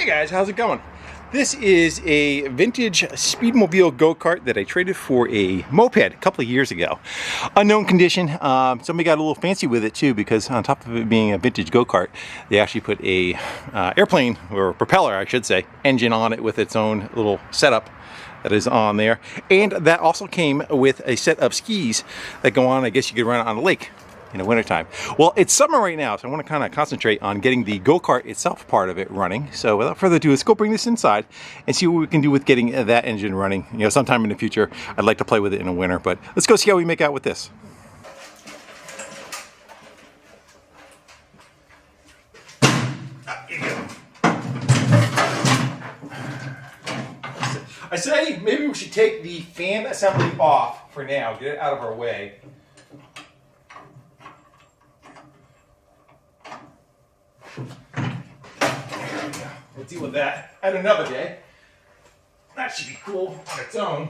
Hey guys, how's it going? This is a vintage Speedmobile go-kart that I traded for a moped a couple of years ago. Unknown condition. Somebody got a little fancy with it too, because on top of it being a vintage go-kart, they actually put a airplane, or propeller I should say, engine on it with its own little setup that is on there. And that also came with a set of skis that go on, I guess you could run it on a lake in the wintertime. Well, it's summer right now, so I want to kind of concentrate on getting the go-kart itself part of it running. So without further ado, let's go bring this inside and see what we can do with getting that engine running. You know, sometime in the future, I'd like to play with it in the winter, but let's go see how we make out with this. I say maybe we should take the fan assembly off for now, get it out of our way. We'll deal with that at another day. That should be cool on its own.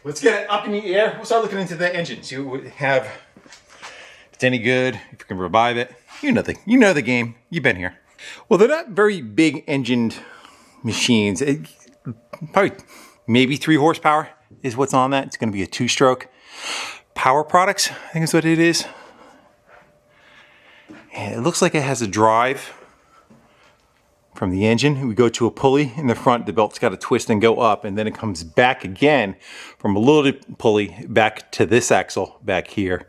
Let's get it up in the air. We'll start looking into the engine, see what we have. If it's any good, if we can revive it. You know the game. You've been here. Well, they're not very big engined machines. Probably maybe 3 horsepower is what's on that. It's going to be a 2-stroke. Power Products, I think is what it is. And it looks like it has a drive from the engine. We go to a pulley in the front. The belt's got to twist and go up, and then it comes back again from a little pulley back to this axle back here.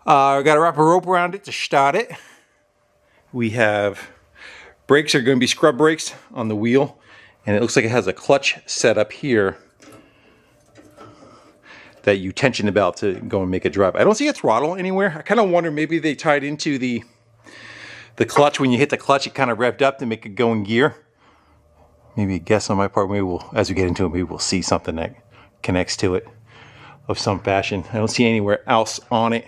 We got to wrap a rope around it to start it. We have brakes are going to be scrub brakes on the wheel, and it looks like it has a clutch set up here that you tension the belt to go and make it drive. I don't see a throttle anywhere. I kind of wonder maybe they tied into the clutch. When you hit the clutch, it kind of revved up to make it go in gear. Maybe a guess on my part. Maybe we'll, as we get into it, maybe we'll see something that connects to it of some fashion. I don't see anywhere else on it.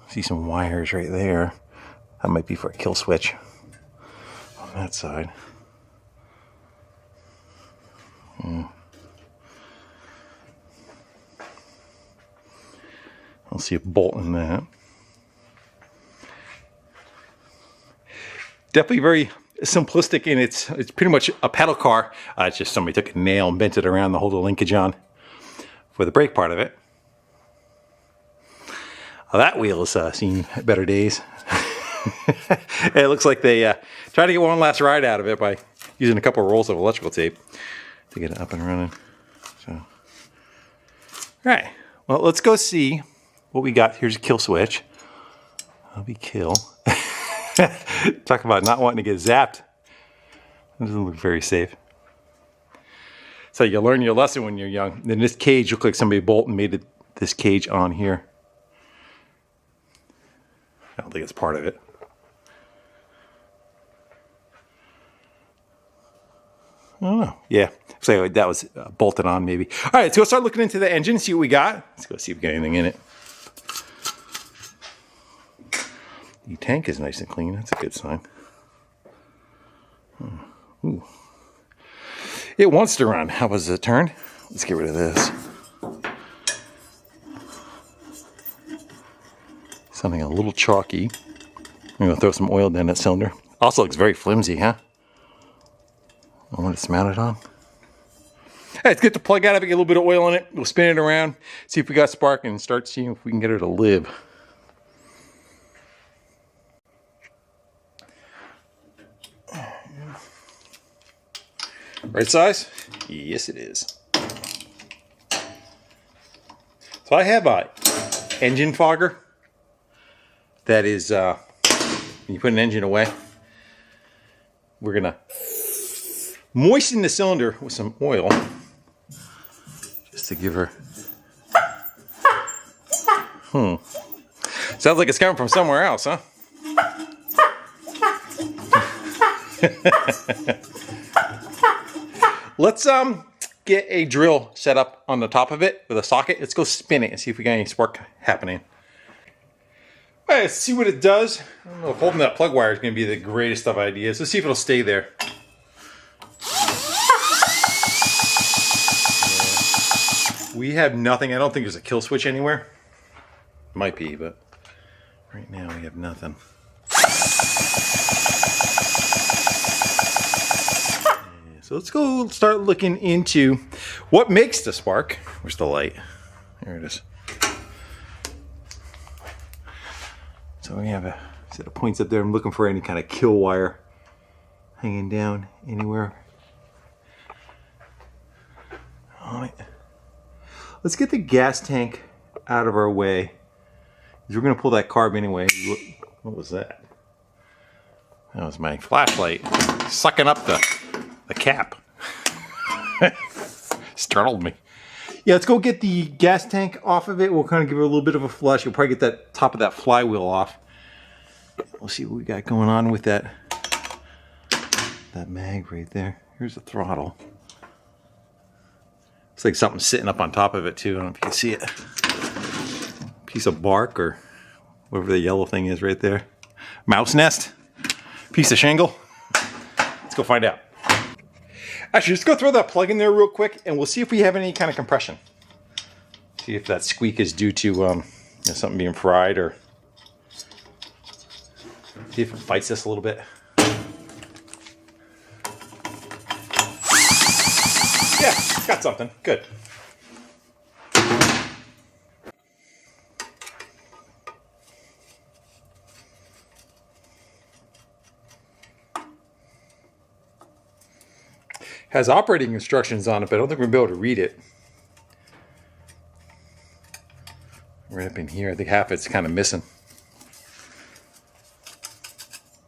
See some wires right there. That might be for a kill switch on that side. I don't see a bolt in that. Definitely very simplistic in it's pretty much a pedal car. It's just somebody took a nail and bent it around to hold the linkage on for the brake part of it. Well, that wheel has seen better days. It looks like they tried to get one last ride out of it by using a couple of rolls of electrical tape to get it up and running. So, all right, well, let's go see what we got. Here's a kill switch. That'll be kill. Talk about not wanting to get zapped. It doesn't look very safe. So you learn your lesson when you're young. Then this cage looked like somebody bolted and made this cage on here. I don't think it's part of it. I don't know. Yeah, so that was bolted on maybe. All right, so let's start looking into the engine, see what we got. Let's go see if we got anything in it. The tank is nice and clean. That's a good sign. Ooh. It wants to run. How was it turned? Let's get rid of this. Something a little chalky. I'm going to throw some oil down that cylinder. Also looks very flimsy, huh? I want it's mounted on. Hey, let's get the plug out of it, get a little bit of oil in it. We'll spin it around, see if we got spark, and start seeing if we can get her to live. Right size? Yes, it is. So I have a engine fogger. That is, when you put an engine away, we're gonna moisten the cylinder with some oil just to give her. Sounds like it's coming from somewhere else, huh? Let's get a drill set up on the top of it with a socket. Let's go spin it and see if we got any spark happening. All right, let's see what it does. I don't know if holding that plug wire is going to be the greatest of ideas. Let's see if it'll stay there. We have nothing. I don't think there's a kill switch anywhere. Might be, but right now we have nothing. So let's go start looking into what makes the spark. Where's the light? There it is. So we have a set of points up there. I'm looking for any kind of kill wire hanging down anywhere on it. Let's get the gas tank out of our way. We're going to pull that carb anyway. What was that? That was my flashlight sucking up the cap. Startled me. Yeah, let's go get the gas tank off of it. We'll kind of give it a little bit of a flush. You'll probably get that top of that flywheel off. We'll see what we got going on with that mag right there. Here's the throttle. It's like something sitting up on top of it too. I don't know if you can see it. Piece of bark or whatever the yellow thing is right there. Mouse nest? Piece of shingle? Let's go find out. Actually, just go throw that plug in there real quick and we'll see if we have any kind of compression. See if that squeak is due to something being fried, or see if it fights us a little bit. Yeah, got something. Good. Has operating instructions on it, but I don't think we're going to be able to read it. Right up in here, I think half it's kind of missing.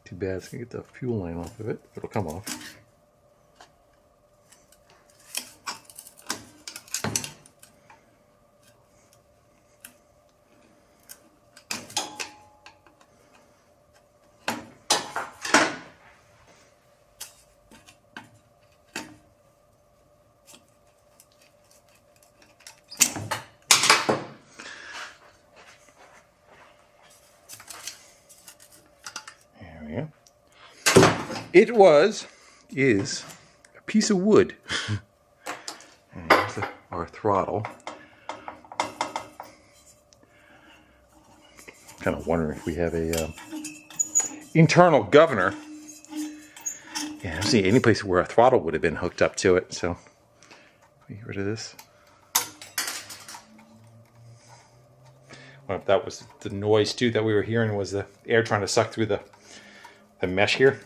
Too bad. It's going to get the fuel line off of it. It'll come off. It is a piece of wood. And here's our throttle. Kind of wondering if we have a internal governor. Yeah, I don't see any place where a throttle would have been hooked up to it. So, let me get rid of this. I wonder if that was the noise too that we were hearing, was the air trying to suck through the mesh here.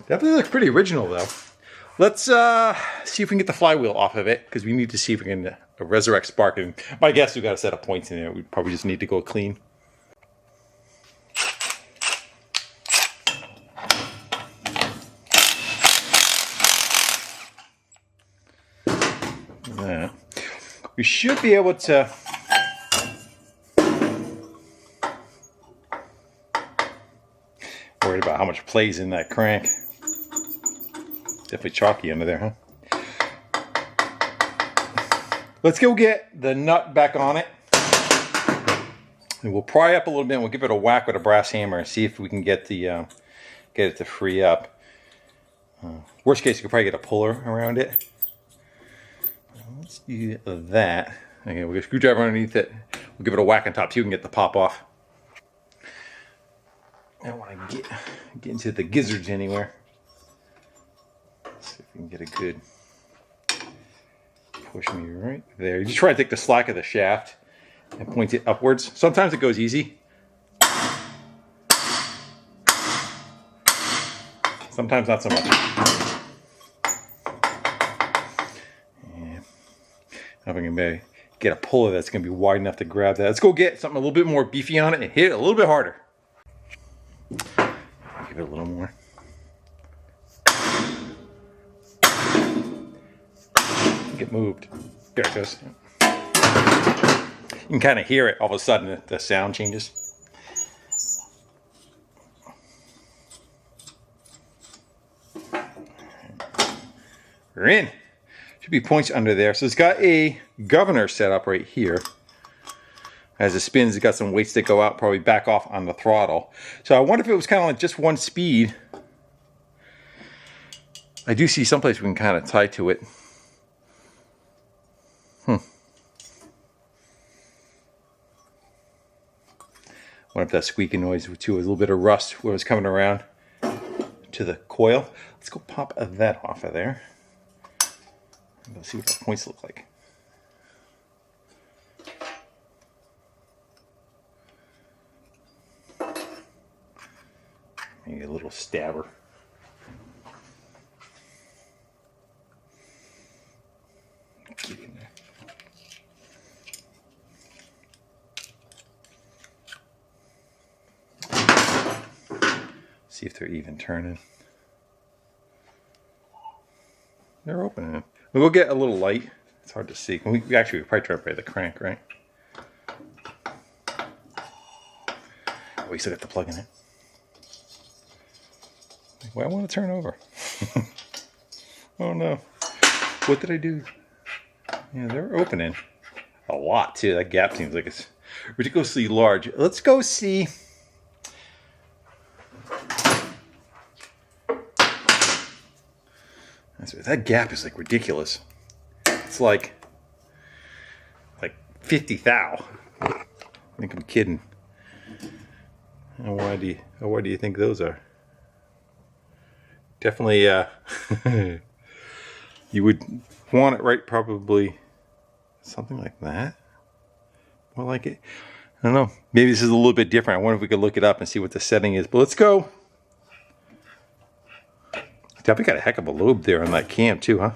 Definitely looks pretty original though. Let's see if we can get the flywheel off of it, because we need to see if we can resurrect spark. And my guess, we've got a set of points in there. We probably just need to go clean. Yeah. We should be able to worried about how much play's in that crank. Definitely chalky under there, huh? Let's go get the nut back on it. And we'll pry up a little bit and we'll give it a whack with a brass hammer and see if we can get it to free up. Worst case, you could probably get a puller around it. Let's do that. Okay, we'll get a screwdriver underneath it. We'll give it a whack on top too and get the pop off. I don't want to get into the gizzards anywhere. Let's see if we can get a good push me right there. You just try to take the slack of the shaft and point it upwards. Sometimes it goes easy. Sometimes not so much. Yeah. Now if I can maybe get a puller that's going to be wide enough to grab that. Let's go get something a little bit more beefy on it and hit it a little bit harder. Give it a little more. Get moved. There it goes. You can kind of hear it all of a sudden, the sound changes. We're in. Should be points under there. So it's got a governor set up right here. As it spins, it's got some weights that go out, probably back off on the throttle. So I wonder if it was kind of like just one speed. I do see someplace we can kind of tie to it. Wonder if that squeaking noise too was a little bit of rust where it was coming around. to the coil. Let's go pop that off of there. Let's see what our points look like. Maybe a little stabber. Get in there. See if they're even turning. They're opening. We'll get a little light. It's hard to see. We probably try to play the crank, right? Oh, we still got the plug in it. Well, I want to turn over. Oh no. What did I do? Yeah, they're opening a lot too. That gap seems like it's ridiculously large. Let's go see. That gap is like ridiculous. It's like 50 thou. I think I'm kidding. And why do you think those are? Definitely, you would want it right, probably something like that. More like it. I don't know. Maybe this is a little bit different. I wonder if we could look it up and see what the setting is. But let's go. Definitely got a heck of a lobe there on that cam too, huh?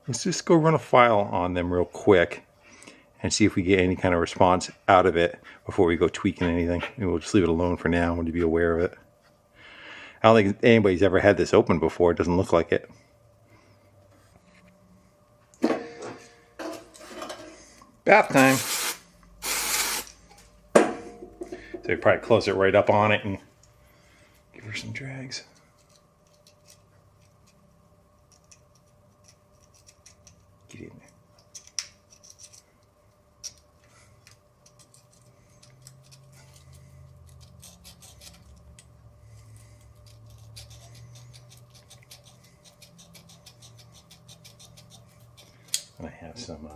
Let's just go run a file on them real quick and see if we get any kind of response out of it before we go tweaking anything. Maybe we'll just leave it alone for now and to be aware of it. I don't think anybody's ever had this open before. It doesn't look like it. Bath time. So we probably close it right up on it and give her some drags. Get in there. And I have some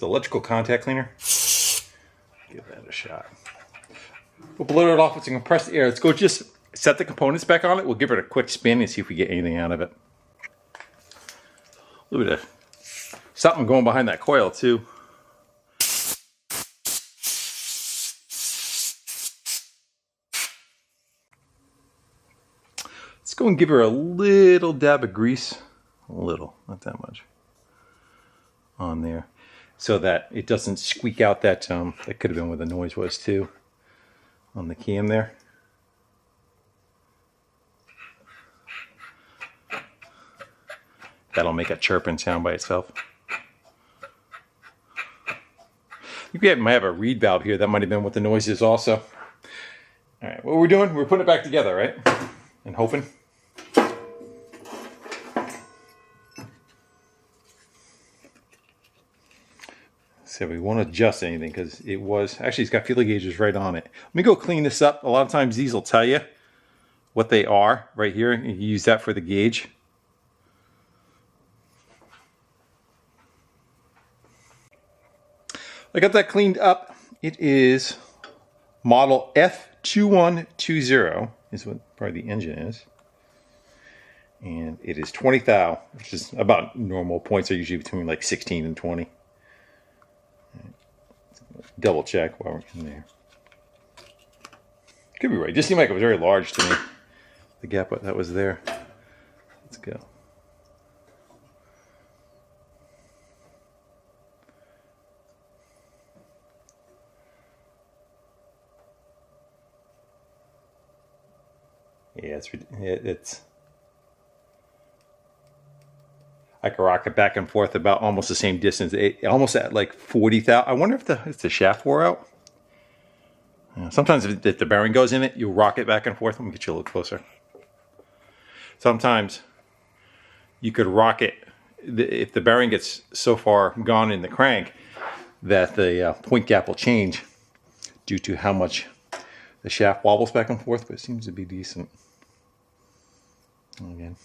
electrical contact cleaner. Give that a shot. We'll blow it off with some compressed air. Let's go just set the components back on it. We'll give it a quick spin and see if we get anything out of it. A little bit of something going behind that coil too. Let's go and give her a little dab of grease. A little, not that much. On there. So that it doesn't squeak out that, that could have been where the noise was too. On the cam there. That'll make a chirping sound by itself. I think we might have a reed valve here. That might have been what the noise is also. Alright, what we're doing, we're putting it back together, right? And hoping. So we won't adjust anything because it was, actually it's got feeler gauges right on it. Let me go clean this up. A lot of times these will tell you what they are right here. You use that for the gauge. I got that cleaned up. It is model F2120 is what probably the engine is. And it is 20 thou, which is about normal. Points are usually between like 16 and 20. Double check while we're in there. Could be right. Just seemed like it was very large to me. The gap that was there. Let's go. Yeah, it's. I can rock it back and forth about almost the same distance. Almost at like 40 thou. I wonder if the shaft wore out. Sometimes if the bearing goes in it, you'll rock it back and forth. Let me get you a little closer. Sometimes you could rock it if the bearing gets so far gone in the crank that the point gap will change due to how much the shaft wobbles back and forth, but it seems to be decent. Again.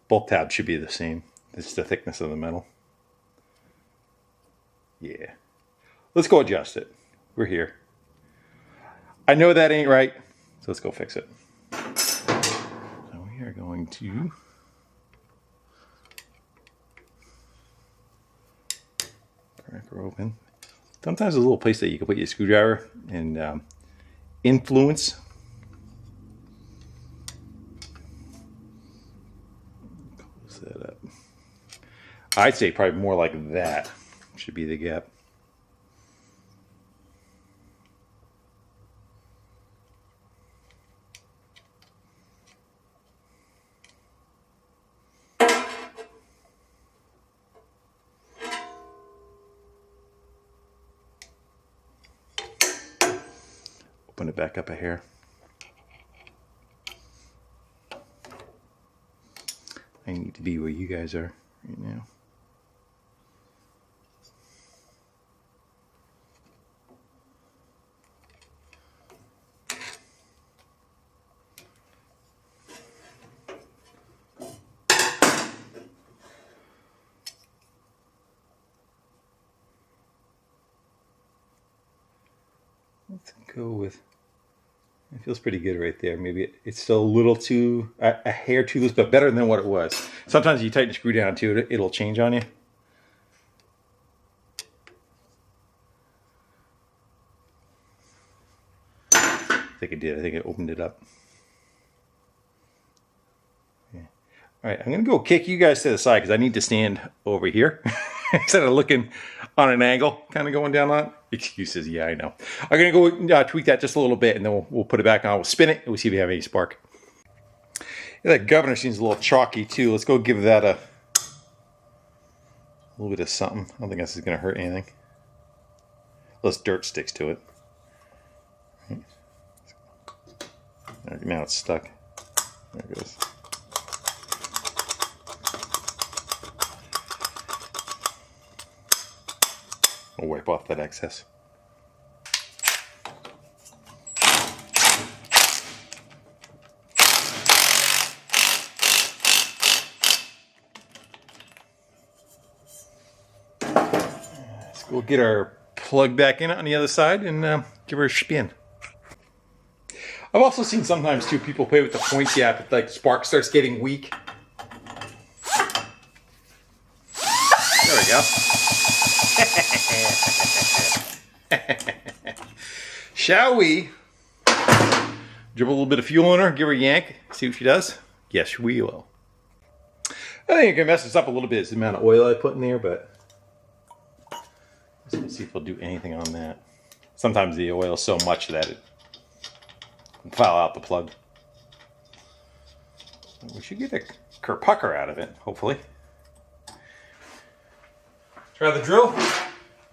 Both tabs should be the same. It's the thickness of the metal. Yeah. Let's go adjust it. We're here. I know that ain't right, so let's go fix it. So we are going to crack her open. Sometimes there's a little place that you can put your screwdriver and influence. Close that up. I'd say probably more like that should be the gap. Open it back up a hair. I need to be where you guys are right now. Let's go with, it feels pretty good right there. Maybe it's still a little too, a hair too loose, but better than what it was. Sometimes you tighten the screw down too, it'll change on you. I think it did. I think it opened it up. Yeah. All right, I'm gonna go kick you guys to the side because I need to stand over here instead of looking on an angle, kind of going down on it. Excuses, yeah, I know. I'm gonna go tweak that just a little bit, and then we'll put it back on. We'll spin it, and we'll see if we have any spark. Yeah, that governor seems a little chalky too. Let's go give that a little bit of something. I don't think this is gonna hurt anything. Less dirt sticks to it. Right. Now it's stuck. There it goes. We'll wipe off that excess. Let's go get our plug back in on the other side and give her a spin. I've also seen sometimes too people play with the point gap if like spark starts getting weak. There we go. Shall we dribble a little bit of fuel in her, give her a yank, see what she does? Yes, we will. I think it can mess this up a little bit. It's the amount of oil I put in there, but let's see if we'll do anything on that. Sometimes the oil is so much that it will foul out the plug. We should get a kerpucker out of it, hopefully. Try the drill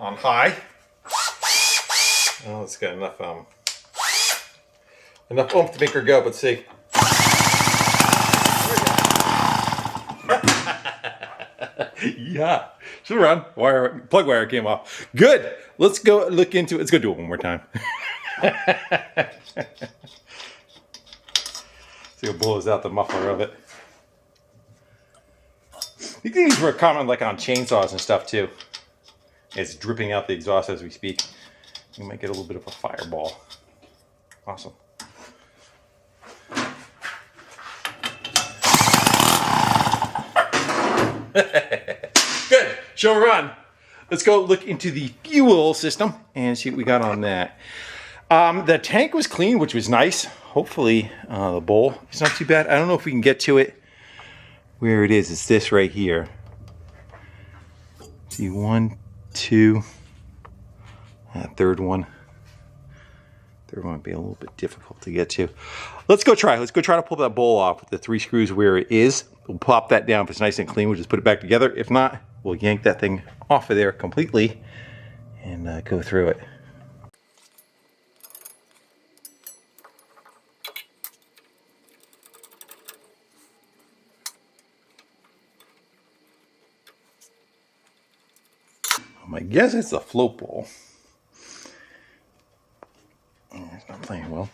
on high. Oh, it's got enough oomph to make her go, but see. Yeah, should run. Plug wire came off. Good. Let's go look into it. Let's go do it one more time. See what blows out the muffler of it. You think these were common like on chainsaws and stuff too. It's dripping out the exhaust as we speak. You might get a little bit of a fireball. Awesome. Good. She'll run. Let's go look into the fuel system and see what we got on that. The tank was clean, which was nice. Hopefully the bowl is not too bad. I don't know if we can get to it where it is. It's this right here. See, 1, 2. Third one. Third one would be a little bit difficult to get to. Let's go try. Let's go try to pull that bowl off with the 3 screws where it is. We'll pop that down. If it's nice and clean, we'll just put it back together. If not, we'll yank that thing off of there completely and go through it. I guess it's the float bowl. It's not playing well.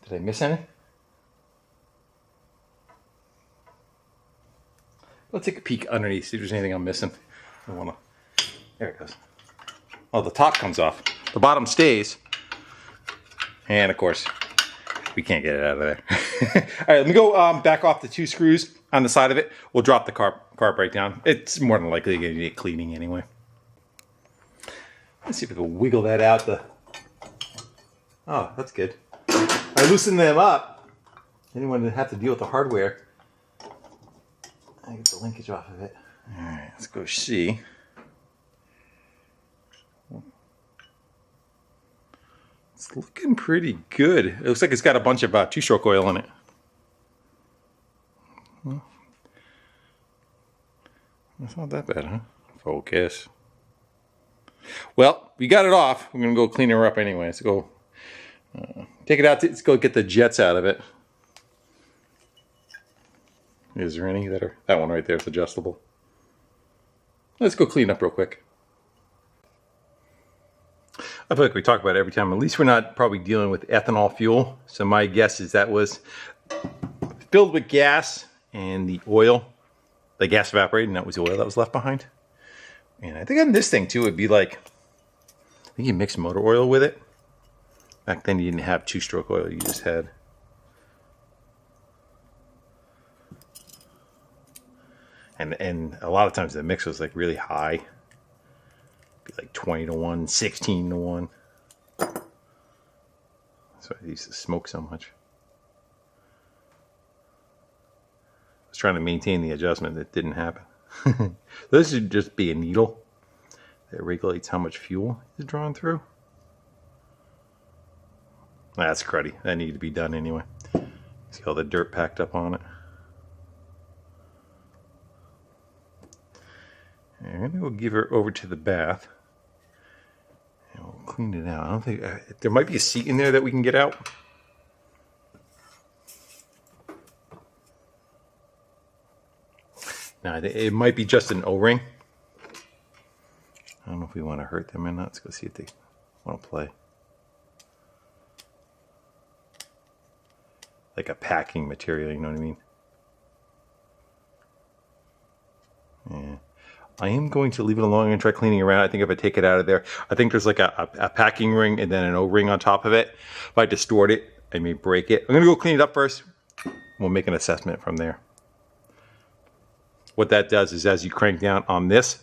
Did I miss any? Let's take a peek underneath, see if there's anything I'm missing. I wanna. There it goes. Oh, the top comes off. The bottom stays. And of course, we can't get it out of there. All right, let me go back off the 2 screws on the side of it. We'll drop the carb right down. It's more than likely going to need cleaning anyway. Let's see if we can wiggle that out. Oh, that's good. I loosened them up. Anyone that have to deal with the hardware. I get the linkage off of it. All right, let's go see. It's looking pretty good. It looks like it's got a bunch of 2-stroke oil in it. That's not that bad, huh? Focus. Well, we got it off. We're going to go clean her up anyway. Let's go take it out. Let's go get the jets out of it. Is there any that are... That one right there is adjustable. Let's go clean up real quick. I feel like we talk about it every time. At least we're not probably dealing with ethanol fuel. So my guess is that was filled with gas and the oil. The gas evaporated and that was the oil that was left behind. And I think on this thing too, it'd be like... I think you mix motor oil with it. Back then you didn't have 2-stroke oil. You just had... And a lot of times the mix was like really high. Be like 20 to 1, 16 to 1. That's why I used to smoke so much. I was trying to maintain the adjustment that didn't happen. This should just be a needle that regulates how much fuel is drawn through. That's cruddy. That needed to be done anyway. See all the dirt packed up on it. And I'm going to give her over to the bath. And we'll clean it out. I don't think... there might be a seat in there that we can get out. Now, it might be just an O-ring. I don't know if we want to hurt them or not. Let's go see if they want to play. Like a packing material, you know what I mean? Yeah. I am going to leave it alone and try cleaning around. I think if I take it out of there, I think there's like a packing ring and then an O-ring on top of it. If I distort it, I may break it. I'm going to go clean it up first. We'll make an assessment from there. What that does is as you crank down on this,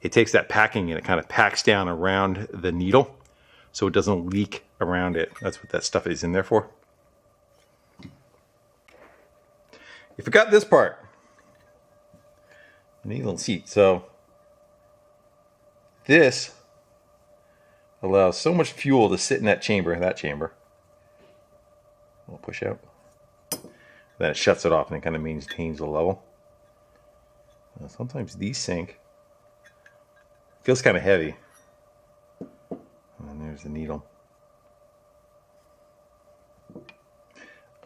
it takes that packing and it kind of packs down around the needle so it doesn't leak around it. That's what that stuff is in there for. You forgot this part. The needle seat. So this allows so much fuel to sit in that chamber. We'll push out. Then it shuts it off and it kind of maintains the level. Sometimes these sink. Feels kind of heavy. And there's the needle.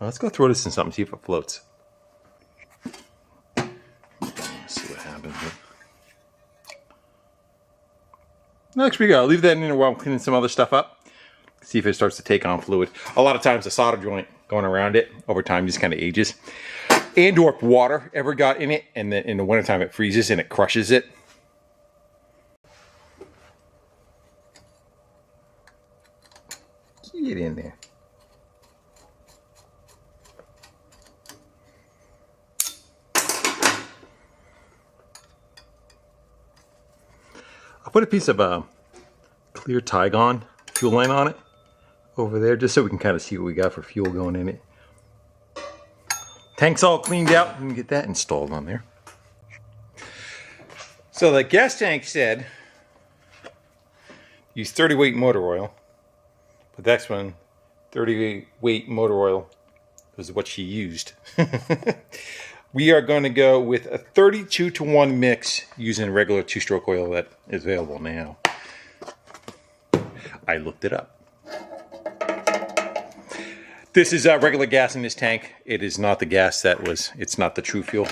Let's go throw this in something, see if it floats. Let's see what happens here. Looks pretty good. I'll leave that in there while I'm cleaning some other stuff up. See if it starts to take on fluid. A lot of times the solder joint going around it over time just kind of ages. And or if water ever got in it, and then in the wintertime it freezes and it crushes it. Get in there. I'll put a piece of clear Tygon fuel line on it over there, just so we can kind of see what we got for fuel going in it. Tank's all cleaned out. We can get that installed on there. So the gas tank said use 30 weight motor oil, but that's when 30 weight motor oil was what she used. We are going to go with a 32 to 1 mix using regular 2-stroke oil that is available now. I looked it up. This is regular gas in this tank. It is not the gas that was, it's not the true fuel.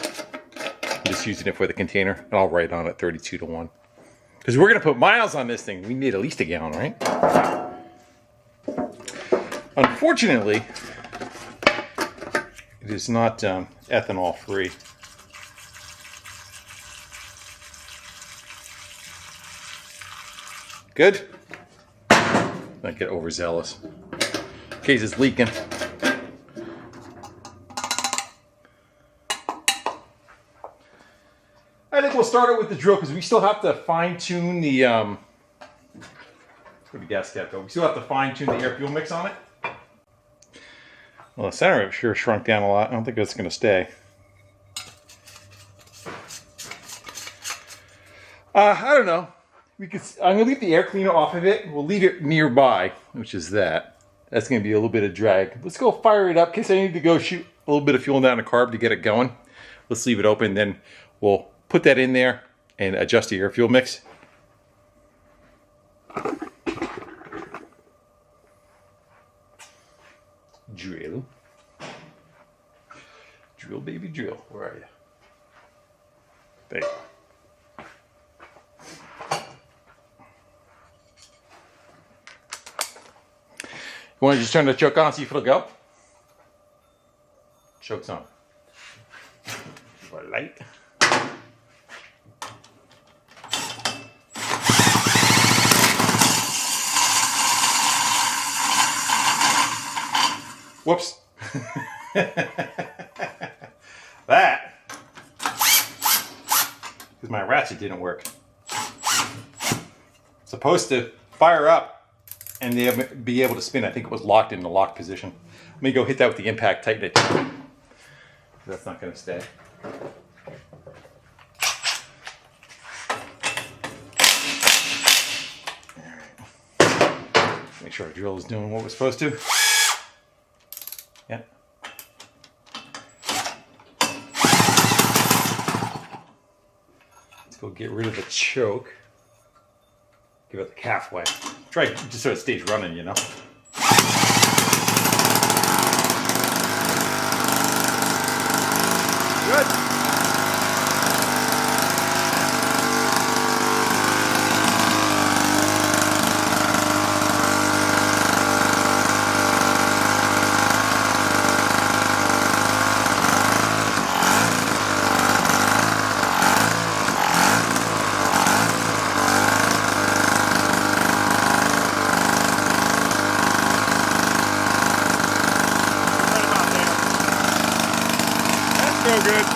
I'm just using it for the container. And I'll write on it 32 to 1. Because we're going to put miles on this thing. We need at least a gallon, right? Unfortunately, it is not ethanol free. Good? Don't get overzealous. case it's leaking. I think we'll start it with the drill because we still have to fine tune the where'd the gas cap go? We still have to fine tune the air fuel mix on it. Well, the center of it sure shrunk down a lot. I don't think that's going to stay. I don't know. I'm going to leave the air cleaner off of it. We'll leave it nearby, which is that. That's going to be a little bit of drag. Let's go fire it up in case I need to go shoot a little bit of fuel down the carb to get it going. Let's leave it open, then we'll put that in there and adjust the air fuel mix. Drill. Drill, baby, drill. Where are you? There you go. You want to just turn the choke on, see if it'll go? Choke's on. For light. Whoops. That. Because my ratchet didn't work. It's supposed to fire up and they'll be able to spin. I think it was locked in the lock position. Let me go hit that with the impact, tighten it. That's not going to stay. Alright. Make sure our drill is doing what we're supposed to. Yeah. Let's go get rid of the choke. Give it the calf way. Try just so it stays running, you know. Good. So good.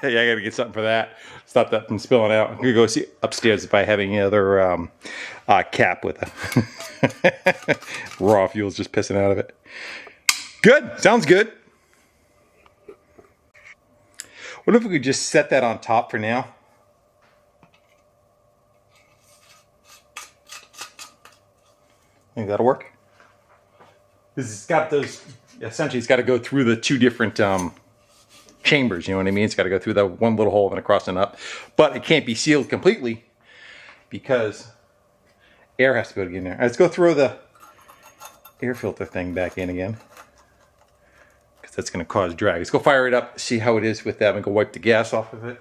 Yeah, I gotta get something for that. Stop that from spilling out. I'm gonna go see upstairs if I have any other cap with a raw fuel's just pissing out of it. Good, sounds good. What if we could just set that on top for now? Think that'll work? Because it's got those, essentially it's got to go through the two different chambers, you know what I mean? It's got to go through that one little hole and across and up. But it can't be sealed completely because air has to go in there. Let's go throw the air filter thing back in again. Because that's going to cause drag. Let's go fire it up, see how it is with that, and go wipe the gas off of it.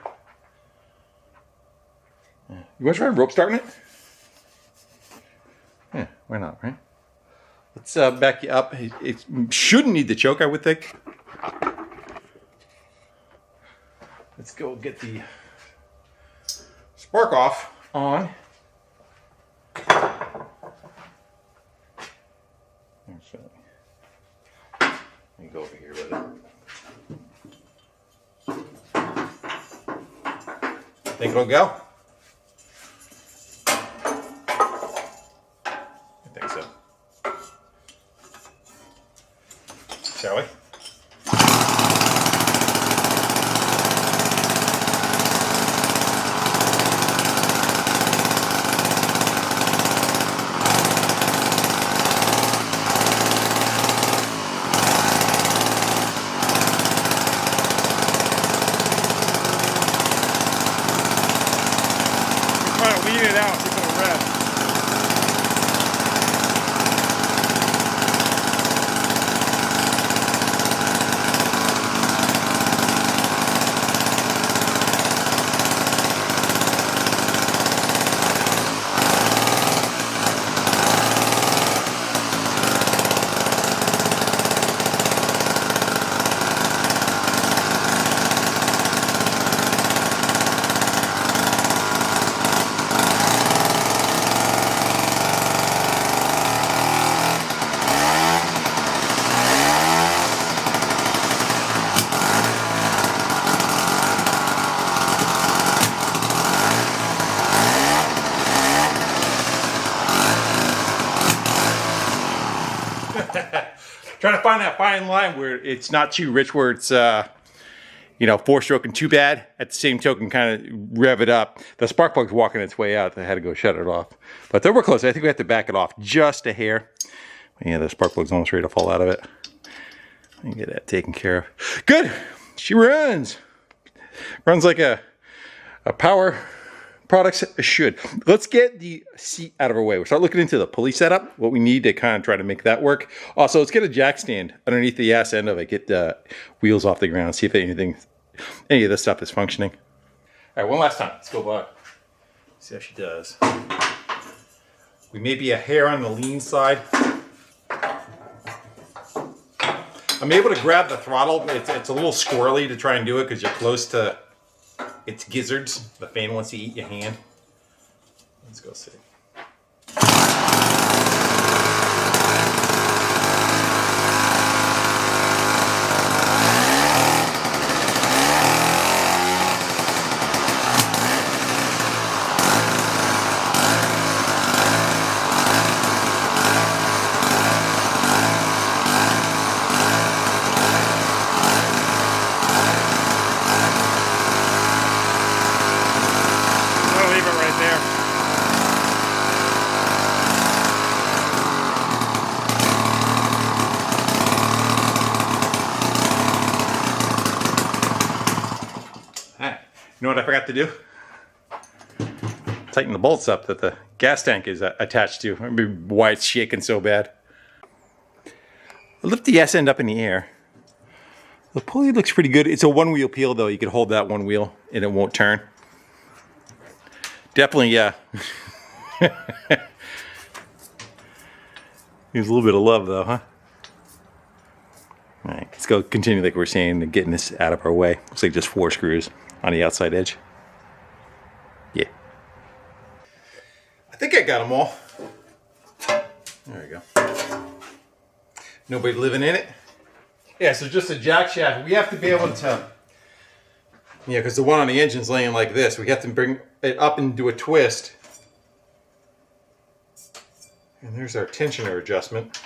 You want to try rope starting it? Yeah, why not, right? Let's back you up. It shouldn't need the choke, I would think. Let's go get the spark off on. Let me go over here with it. Think it'll go? Shall we? Try to lean it out, give it a rest. Trying to find that fine line where it's not too rich, where it's, you know, 4-stroking too bad. At the same token, kind of rev it up. The spark plug's walking its way out. I had to go shut it off. But then we're close. I think we have to back it off just a hair. Yeah, the spark plug's almost ready to fall out of it. Let me get that taken care of. Good. She runs. Runs like a power products should. Let's get the seat out of our way. We'll start looking into the pulley setup, what we need to kind of try to make that work. Also, let's get a jack stand underneath the ass end of it, get the wheels off the ground, see if any of this stuff is functioning. All right, one last time. Let's go by. See how she does. We may be a hair on the lean side. I'm able to grab the throttle. It's a little squirrely to try and do it because you're close to its gizzards. The fan wants to eat your hand. Let's go see. You know what I forgot to do? Tighten the bolts up that the gas tank is attached to. Maybe why it's shaking so bad. I lift the S end up in the air. The pulley looks pretty good. It's a one-wheel peel though. You could hold that one wheel and it won't turn. Definitely, yeah. Needs a little bit of love though, huh? All right, let's go continue like we were saying and getting this out of our way. Looks like just 4 screws on the outside edge. Yeah. I think I got them all. There we go. Nobody living in it. Yeah, so just a jack shaft. We have to be able to, yeah, because the one on the engine's laying like this. We have to bring it up and do a twist. And there's our tensioner adjustment.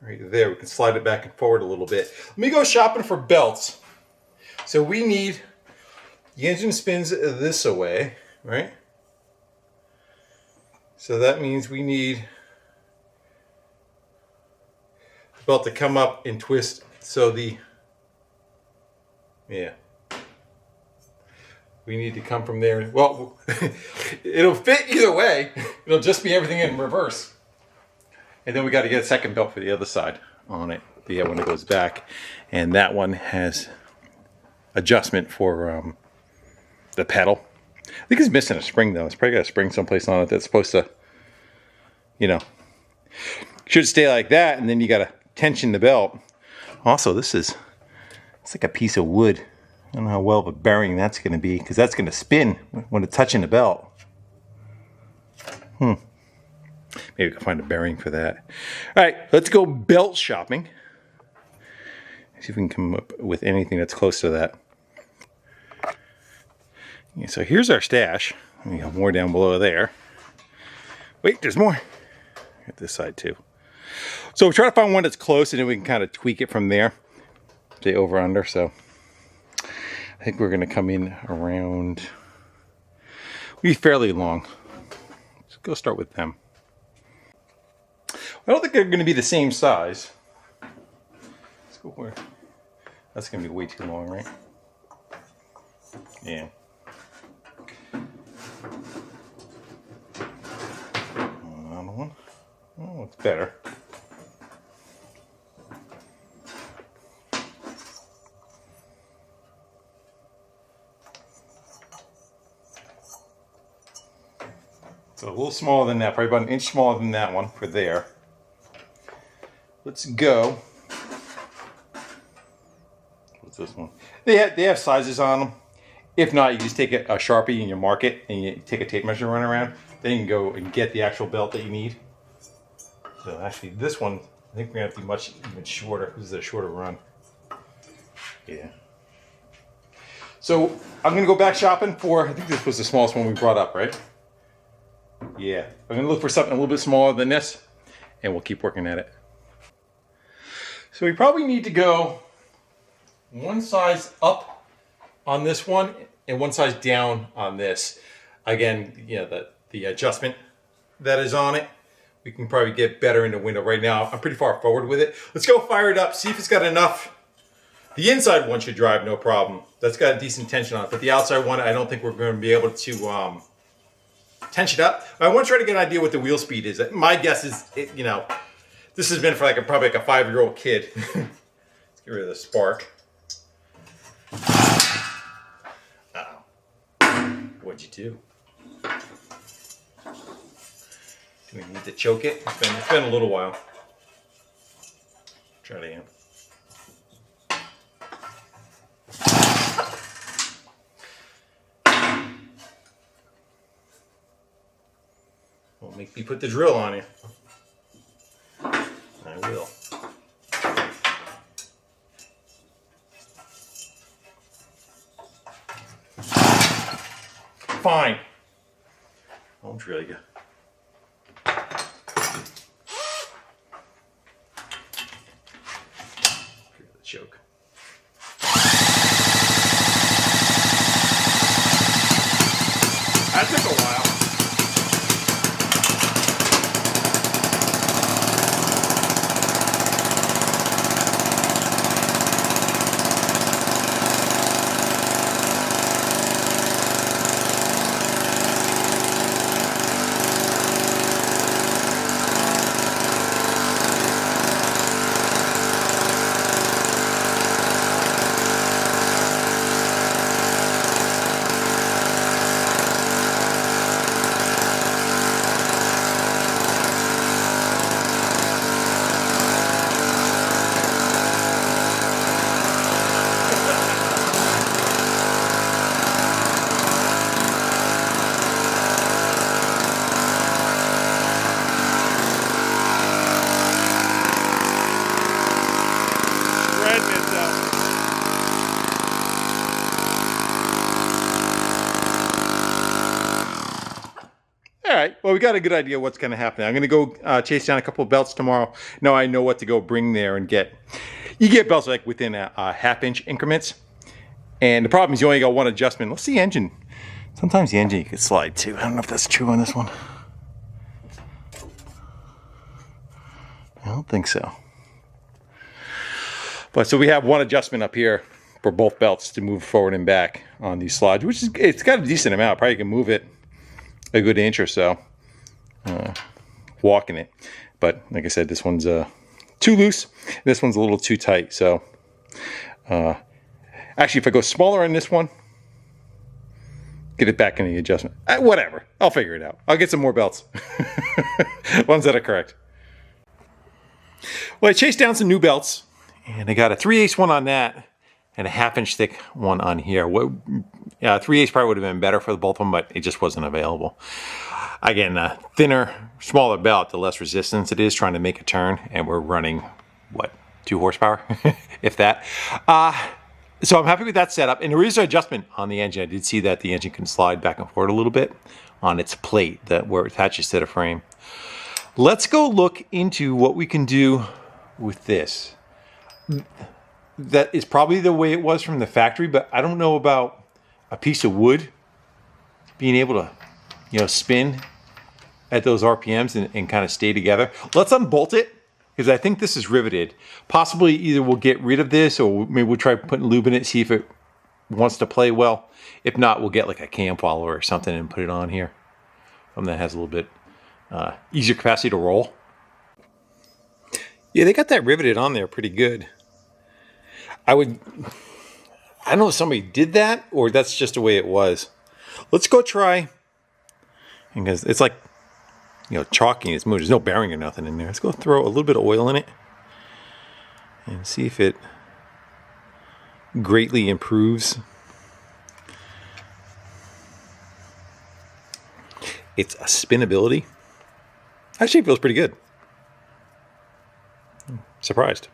Right there, we can slide it back and forward a little bit. Let me go shopping for belts. So we need, the engine spins this away, right? So that means we need the belt to come up and twist so yeah. We need to come from there. Well, it'll fit either way. It'll just be everything in reverse. And then we got to get a second belt for the other side on it. Yeah, when it goes back. And that one has adjustment for the pedal. I think it's missing a spring though. It's probably got a spring someplace on it that's supposed to, you know, should stay like that. And then you got to tension the belt. Also, it's like a piece of wood. I don't know how well of a bearing that's going to be because that's going to spin when it's touching the belt. Maybe we can find a bearing for that. All right, let's go belt shopping. See if we can come up with anything that's close to that. Yeah, so here's our stash. We have more down below there. Wait, there's more. At this side too. So we're trying to find one that's close and then we can kind of tweak it from there. Say over under. So I think we're going to come in around, we'll be fairly long. Let's go start with them. I don't think they're going to be the same size. Let's go where, that's going to be way too long, right? Yeah. Another one. Oh, it's better. So a little smaller than that, probably about an inch smaller than that one for there. Let's go. What's this one? They have sizes on them. If not, you just take a Sharpie and you mark it and you take a tape measure run around. Then you can go and get the actual belt that you need. So actually this one, I think we're gonna have to be much even shorter. This is a shorter run. Yeah. So I'm gonna go back shopping for, I think this was the smallest one we brought up, right? Yeah, I'm gonna look for something a little bit smaller than this and we'll keep working at it. So we probably need to go one size up on this one and one size down on this. Again, you know, the adjustment that is on it, we can probably get better in the window. Right now, I'm pretty far forward with it. Let's go fire it up, see if it's got enough. The inside one should drive no problem. That's got a decent tension on it, but the outside one, I don't think we're going to be able to tension it up. I want to try to get an idea what the wheel speed is. My guess is, you know, this has been for like probably like a 5-year-old kid. Let's get rid of the spark. Uh-oh. What'd you do? Do we need to choke it? It's been a little while. Try it again. Won't make me put the drill on you. I will. Fine. Won't drill you. Choke. That took a while. All right, well, we got a good idea what's going to happen. I'm going to go chase down a couple of belts tomorrow. Now I know what to go bring there and get. You get belts like within a half-inch increments. And the problem is you only got one adjustment. Let's see the engine. Sometimes the engine you could slide too. I don't know if that's true on this one. I don't think so. But so we have one adjustment up here for both belts to move forward and back on these slides, which is, it's got a decent amount. Probably can move it a good inch or so walking it. But like I said, this one's too loose. This one's a little too tight. So actually, if I go smaller on this one, get it back in the adjustment. Whatever. I'll figure it out. I'll get some more belts. Ones that are correct. Well, I chased down some new belts, and I got a 3/8 one on that and a 1/2-inch thick one on here. 3/8 probably would have been better for the both of them, but it just wasn't available. Again, thinner, smaller belt, the less resistance it is trying to make a turn, and we're running, what, 2 horsepower, if that. So I'm happy with that setup. And there is an adjustment on the engine. I did see that the engine can slide back and forward a little bit on its plate where it attaches to the frame. Let's go look into what we can do with this. That is probably the way it was from the factory, but I don't know about a piece of wood being able to, you know, spin at those RPMs and kind of stay together. Let's unbolt it, because I think this is riveted. Possibly either we'll get rid of this, or maybe we'll try putting lube in it, see if it wants to play well. If not, we'll get like a cam follower or something and put it on here. Something that has a little bit easier capacity to roll. Yeah, they got that riveted on there pretty good. I don't know if somebody did that or that's just the way it was. Let's go try, because it's like, you know, chalking its moved. There's no bearing or nothing in there. Let's go throw a little bit of oil in it and see if it greatly improves its spinability. Actually, it feels pretty good. Surprised.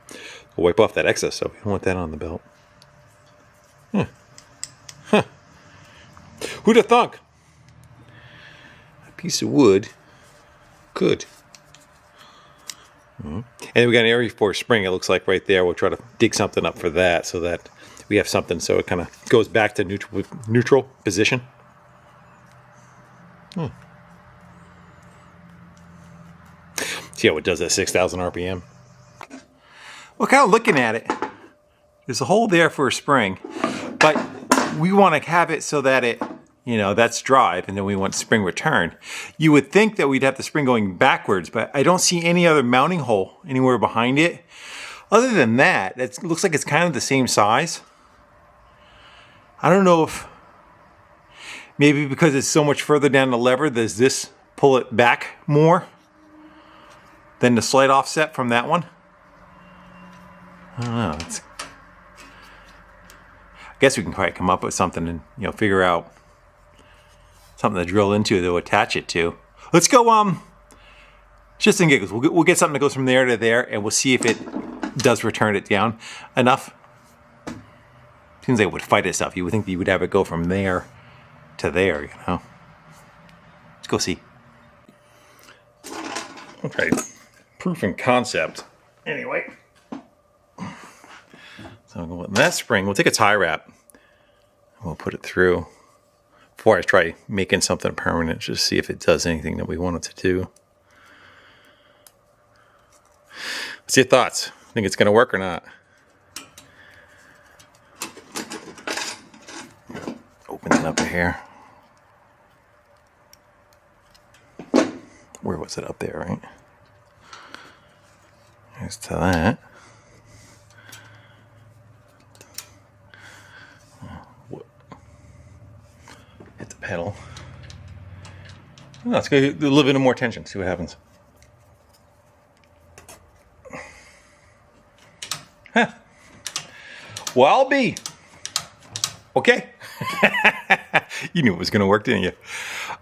We'll wipe off that excess, so we don't want that on the belt. Huh. Who'd have thunk? A piece of wood could. And then we got an area for a spring, it looks like right there. We'll try to dig something up for that so that we have something so it kind of goes back to neutral position. See how it does at 6,000 RPM. Well, kind of looking at it, there's a hole there for a spring, but we want to have it so that it, you know, that's drive, and then we want spring return. You would think that we'd have the spring going backwards, but I don't see any other mounting hole anywhere behind it. Other than that, it looks like it's kind of the same size. I don't know if maybe because it's so much further down the lever, does this pull it back more than the slight offset from that one? I don't know. I guess we can probably come up with something and, you know, figure out something to drill into to attach it to. Let's go, just in giggles. We'll get something that goes from there to there, and we'll see if it does return it down enough. Seems like it would fight itself. You would think that you would have it go from there to there, you know. Let's go see. Okay, proof and concept. Anyway. So we'll go with that spring. We'll take a tie wrap. And we'll put it through. Before I try making something permanent, just see if it does anything that we want it to do. What's your thoughts? Think it's going to work or not? Open it up here. Where was it? Up there, right? There's to that. Hit the pedal. Oh, let's go a little bit of more tension, see what happens. Huh. Well, I'll be. Okay. You knew it was going to work, didn't you?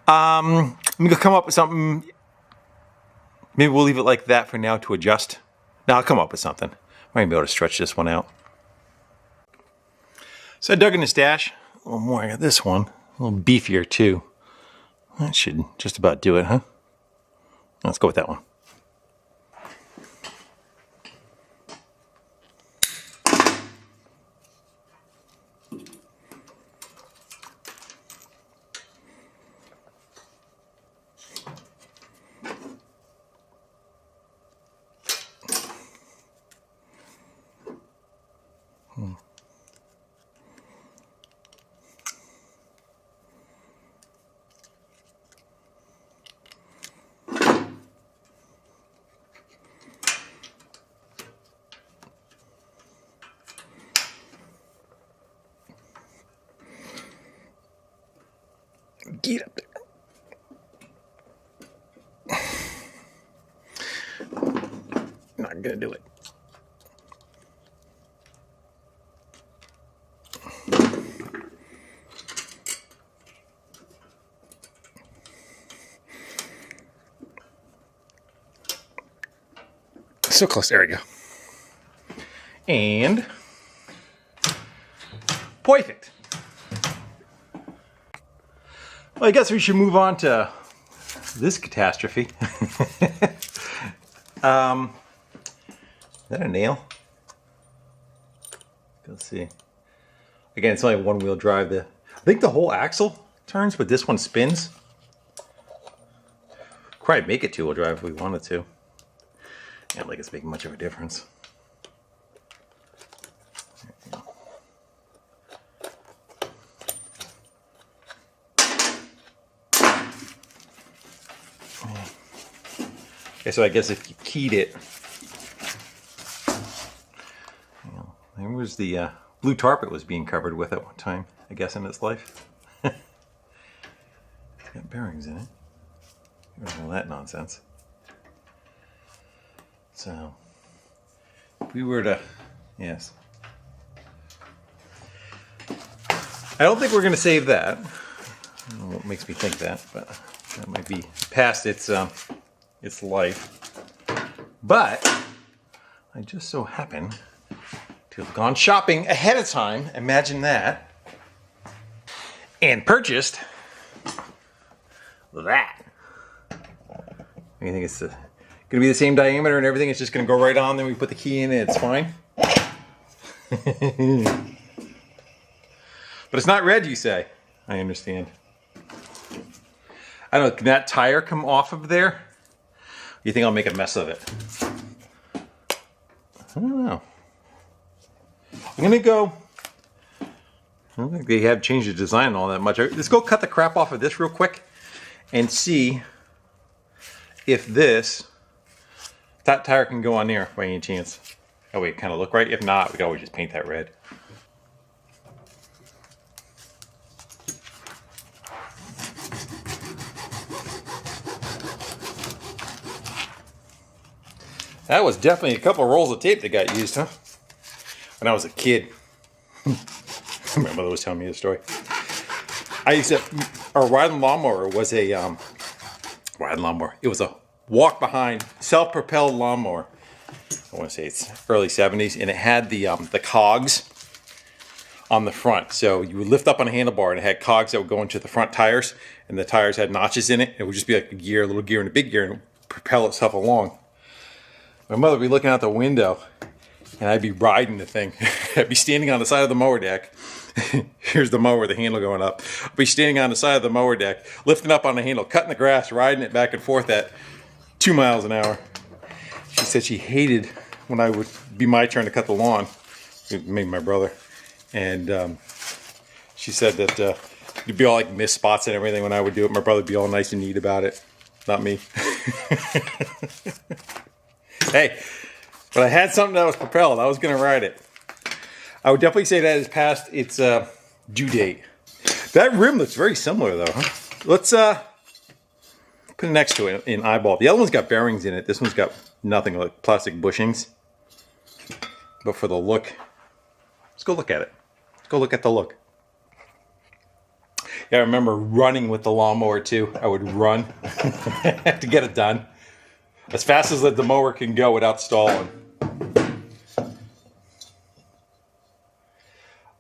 I'm going to come up with something. Maybe we'll leave it like that for now to adjust. Now I'll come up with something. I might be able to stretch this one out. So I dug in the stash. A little more. I got this one. A little beefier too. That should just about do it, huh? Let's go with that one. Get up there. Not gonna do it. So close. There we go. And perfect. Well, I guess we should move on to this catastrophe. Is that a nail? Let's see. Again, it's only a one-wheel drive. I think the whole axle turns, but this one spins. Probably make it two-wheel drive if we wanted to. I don't think it's making much of a difference. Okay, so I guess if you keyed it, there was the blue tarp it was being covered with at one time, I guess, in its life. It's got bearings in it. All that nonsense. So, if we were to, yes. I don't think we're going to save that. I don't know what makes me think that, but that might be past its life. But I just so happen to have gone shopping ahead of time, imagine that, and purchased that. I think it's Gonna be the same diameter and everything. It's just gonna go right on. Then we put the key in and it's fine. But it's not red, you say? I understand. I don't know, can that tire come off of there? You think I'll make a mess of it? I don't know. I'm gonna go, I don't think they have changed the design all that much. Let's go cut the crap off of this real quick and see if that tire can go on there by any chance. That way it kind of look right. If not, we can always just paint that red. That was definitely a couple of rolls of tape that got used, huh? When I was a kid. My mother was telling me the story. Our riding lawnmower was a, riding lawnmower. It was a walk behind, self-propelled lawnmower. I want to say it's early 70s, and it had the cogs on the front. So you would lift up on a handlebar, and it had cogs that would go into the front tires, and the tires had notches in it. It would just be like a gear, a little gear, and a big gear, and it would propel itself along. My mother would be looking out the window, and I'd be riding the thing. I'd be standing on the side of the mower deck. Here's the mower, the handle going up. I'd be standing on the side of the mower deck, lifting up on the handle, cutting the grass, riding it back and forth at 2 miles an hour. She said she hated when I would be my turn to cut the lawn, maybe my brother. And she said that you'd be all like missed spots and everything when I would do it. My brother would be all nice and neat about it. Not me. Hey, but I had something that was propelled. I was going to ride it. I would definitely say that is past its due date. That rim looks very similar though, huh? Let's put it next to it in eyeball. The other one's got bearings in it. This one's got nothing, like plastic bushings. But for the look, let's go look at it. Let's go look at the look. Yeah, I remember running with the lawnmower too. I would run to get it done. As fast as the mower can go without stalling.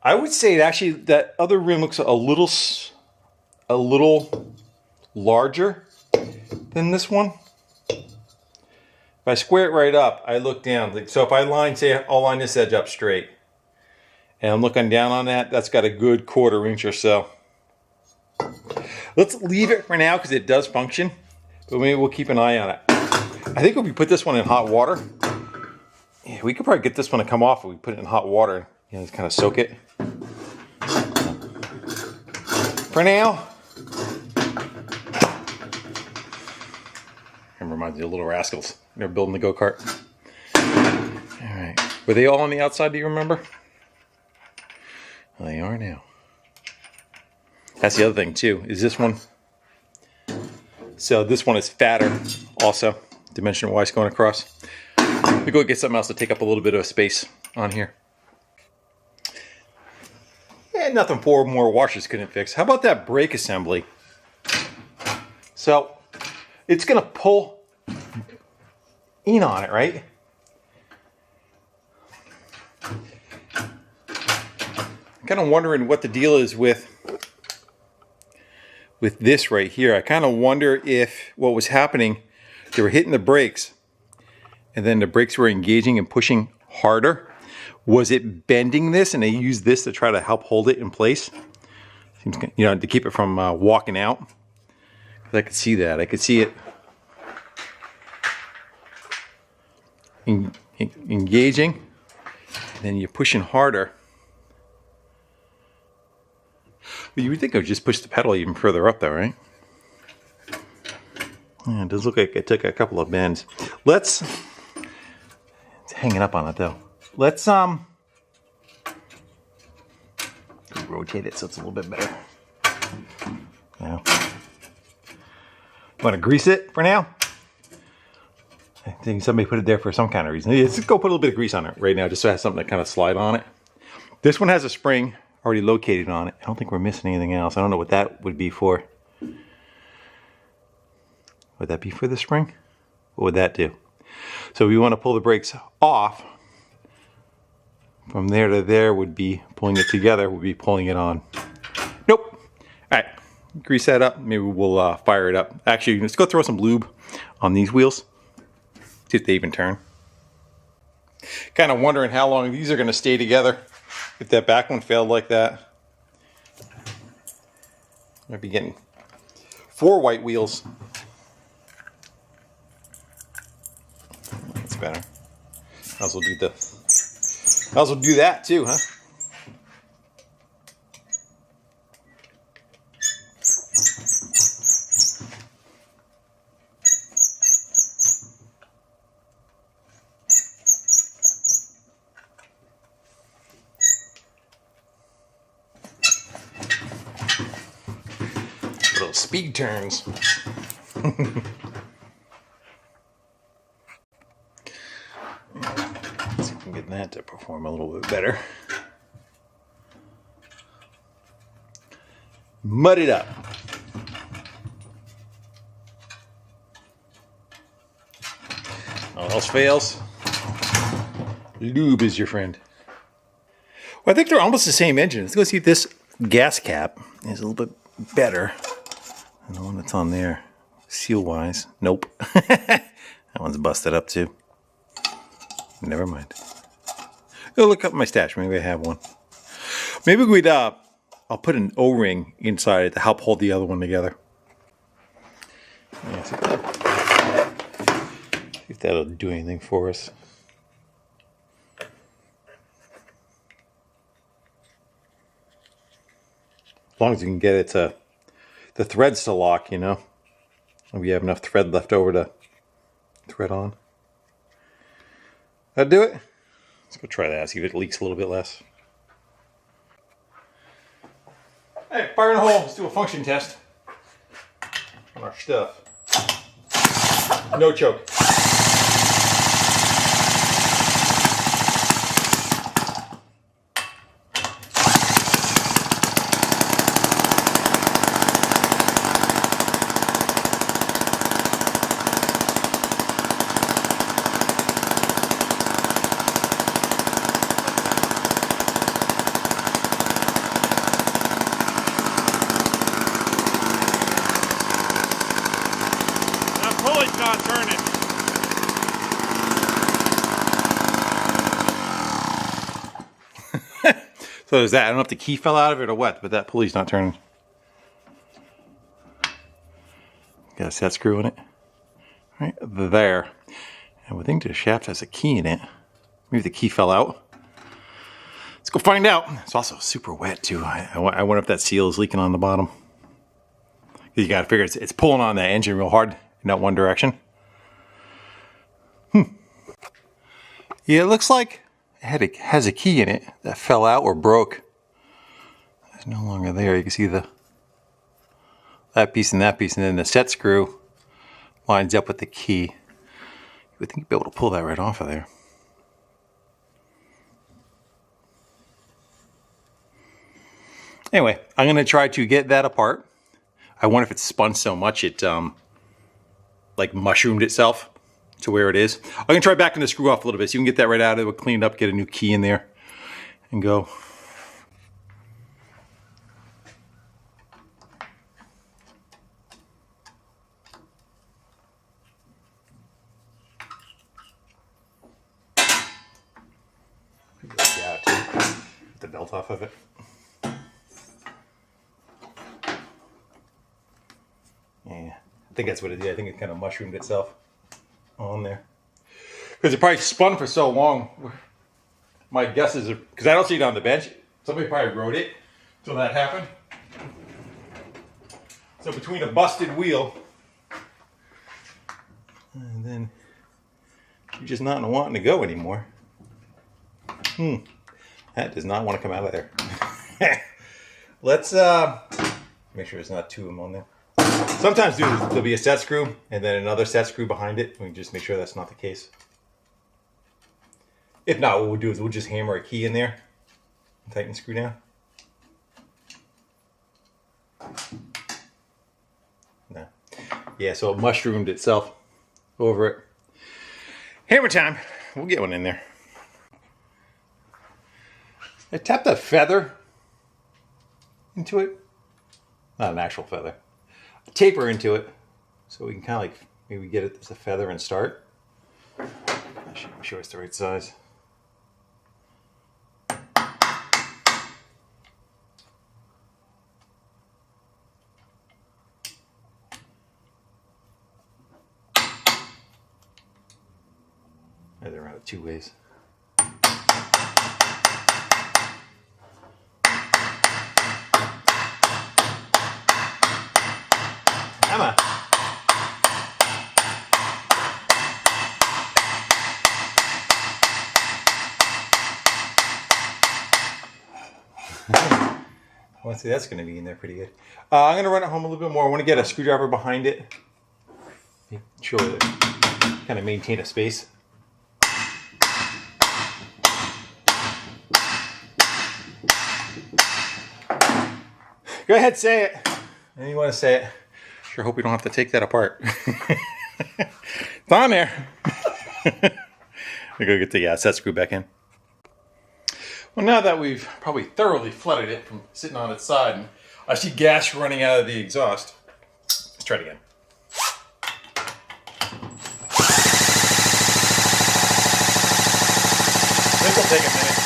I would say actually that other rim looks a little larger than this one. If I square it right up, I look down. So if I'll line this edge up straight, and I'm looking down on that, that's got a good 1/4 inch or so. Let's leave it for now because it does function, but maybe we'll keep an eye on it. I think if we put this one in hot water, yeah, we could probably get this one to come off if we put it in hot water. You know, just kind of soak it. For now, it reminds me of Little Rascals. They're building the go-kart. All right, were they all on the outside? Do you remember? Well, they are now. That's the other thing too. Is this one? So this one is fatter, also dimension-wise going across. We go get something else to take up a little bit of space on here. And nothing 4 more washers couldn't fix. How about that brake assembly? So it's gonna pull in on it, right? I'm kind of wondering what the deal is with this right here. I kind of wonder if what was happening, they were hitting the brakes and then the brakes were engaging and pushing harder. Was it bending this and they used this to try to help hold it in place? Seems, you know, to keep it from walking out. I could see that. I could see it engaging, and then you're pushing harder. Well, you would think I would just push the pedal even further up though, right? Yeah, it does look like it took a couple of bends. It's hanging up on it though. Let's rotate it so it's a little bit better. Now, want to grease it for now? I think somebody put it there for some kind of reason. Let's go put a little bit of grease on it right now, just so it has something to kind of slide on it. This one has a spring already located on it. I don't think we're missing anything else. I don't know what that would be for. Would that be for the spring? What would that do? So we want to pull the brakes off. From there to there would be pulling it together, would be pulling it on. Nope. All right, grease that up. Maybe we'll fire it up. Actually, let's go throw some lube on these wheels. See if they even turn. Kind of wondering how long these are going to stay together. If that back one failed like that. Might be getting 4 white wheels. That's better. Might as well do that too, huh? Little speed turns. Let's see if we can get that to perform a little bit better. Mud it up. All else fails. Lube is your friend. Well, I think they're almost the same engine. Let's go see if this gas cap is a little bit better than the one that's on there. Seal-wise, nope. That one's busted up too. Never mind. Go look up my stash. Maybe I have one. Maybe we'd I'll put an O-ring inside it to help hold the other one together. Yeah, see if that'll do anything for us. As long as you can get it to the threads to lock, you know. We have enough thread left over to thread on. That'll do it. Let's go try that, see if it leaks a little bit less. Hey, fire in the hole. Let's do a function test on our stuff. No choke. Pulley's not turning. So there's that. I don't know if the key fell out of it or what, but that pulley's not turning. Got a set screw in it. Right there. And we think the shaft has a key in it. Maybe the key fell out. Let's go find out. It's also super wet too. I wonder if that seal is leaking on the bottom. You gotta figure it's pulling on that engine real hard in that one direction. Yeah, it looks like it has a key in it that fell out or broke. It's no longer there. You can see that piece, and then the set screw lines up with the key. You would think you'd be able to pull that right off of there. Anyway, I'm going to try to get that apart. I wonder if it's spun so much it like mushroomed itself to where it is. I'm going to try backing the screw off a little bit so you can get that right out of it, clean it up, get a new key in there, and go. Yeah, get the belt off of it. Yeah, I think that's what it did. I think it kind of mushroomed itself on there. Because it probably spun for so long. My guess is, because I don't see it on the bench, somebody probably rode it until that happened. So between a busted wheel and then you're just not wanting to go anymore. That does not want to come out of there. Let's make sure there's not two of them on there. Sometimes there'll be a set screw and then another set screw behind it. We can just make sure that's not the case. If not, what we'll do is we'll just hammer a key in there and tighten the screw down. No. Yeah, so it mushroomed itself over it. Hammer time. We'll get one in there. I tapped a feather into it. Not an actual feather. A taper into it. So we can kind of like maybe get it as a feather and start. I'm sure it's the right size. They're around it 2 ways. Emma. Well, see, that's going to be in there pretty good. I'm going to run it home a little bit more. I want to get a screwdriver behind it. Make sure that kind of maintain a space. Go ahead, say it. And you want to say it. Sure hope we don't have to take that apart. It's on there. We go get the set screw back in. Well, now that we've probably thoroughly flooded it from sitting on its side, and I see gas running out of the exhaust. Let's try it again. This will take a minute.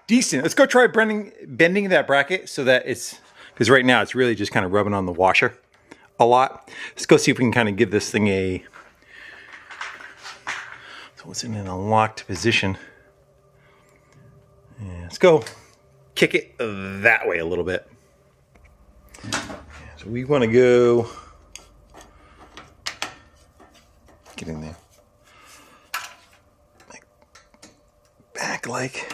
Decent. Let's go try bending that bracket so that it's, because right now it's really just kind of rubbing on the washer a lot. Let's go see if we can kind of give this thing a, so it's in an unlocked position. Yeah, let's go kick it that way a little bit. So we want to go, get in there, back like.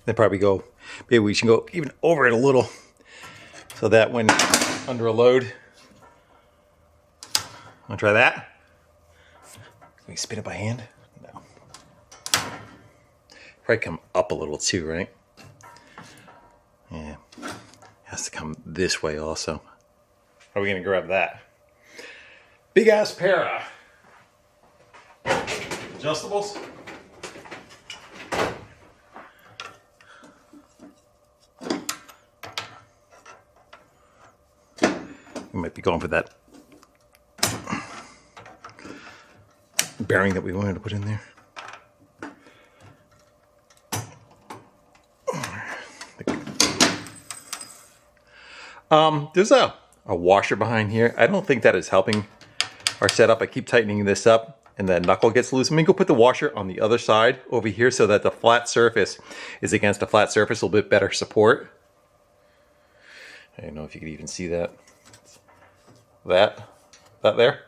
Then probably go, maybe we should go even over it a little so that when under a load, wanna try that? Can we spin it by hand? No. Probably come up a little too, right? Yeah, has to come this way also. How are we gonna grab that? Big ass pair of adjustables. We might be going for that bearing that we wanted to put in there. There's a washer behind here. I don't think that is helping our setup. I keep tightening this up and the knuckle gets loose. Let me go put the washer on the other side over here so that the flat surface is against a flat surface, a little bit better support. I don't know if you could even see that. That there.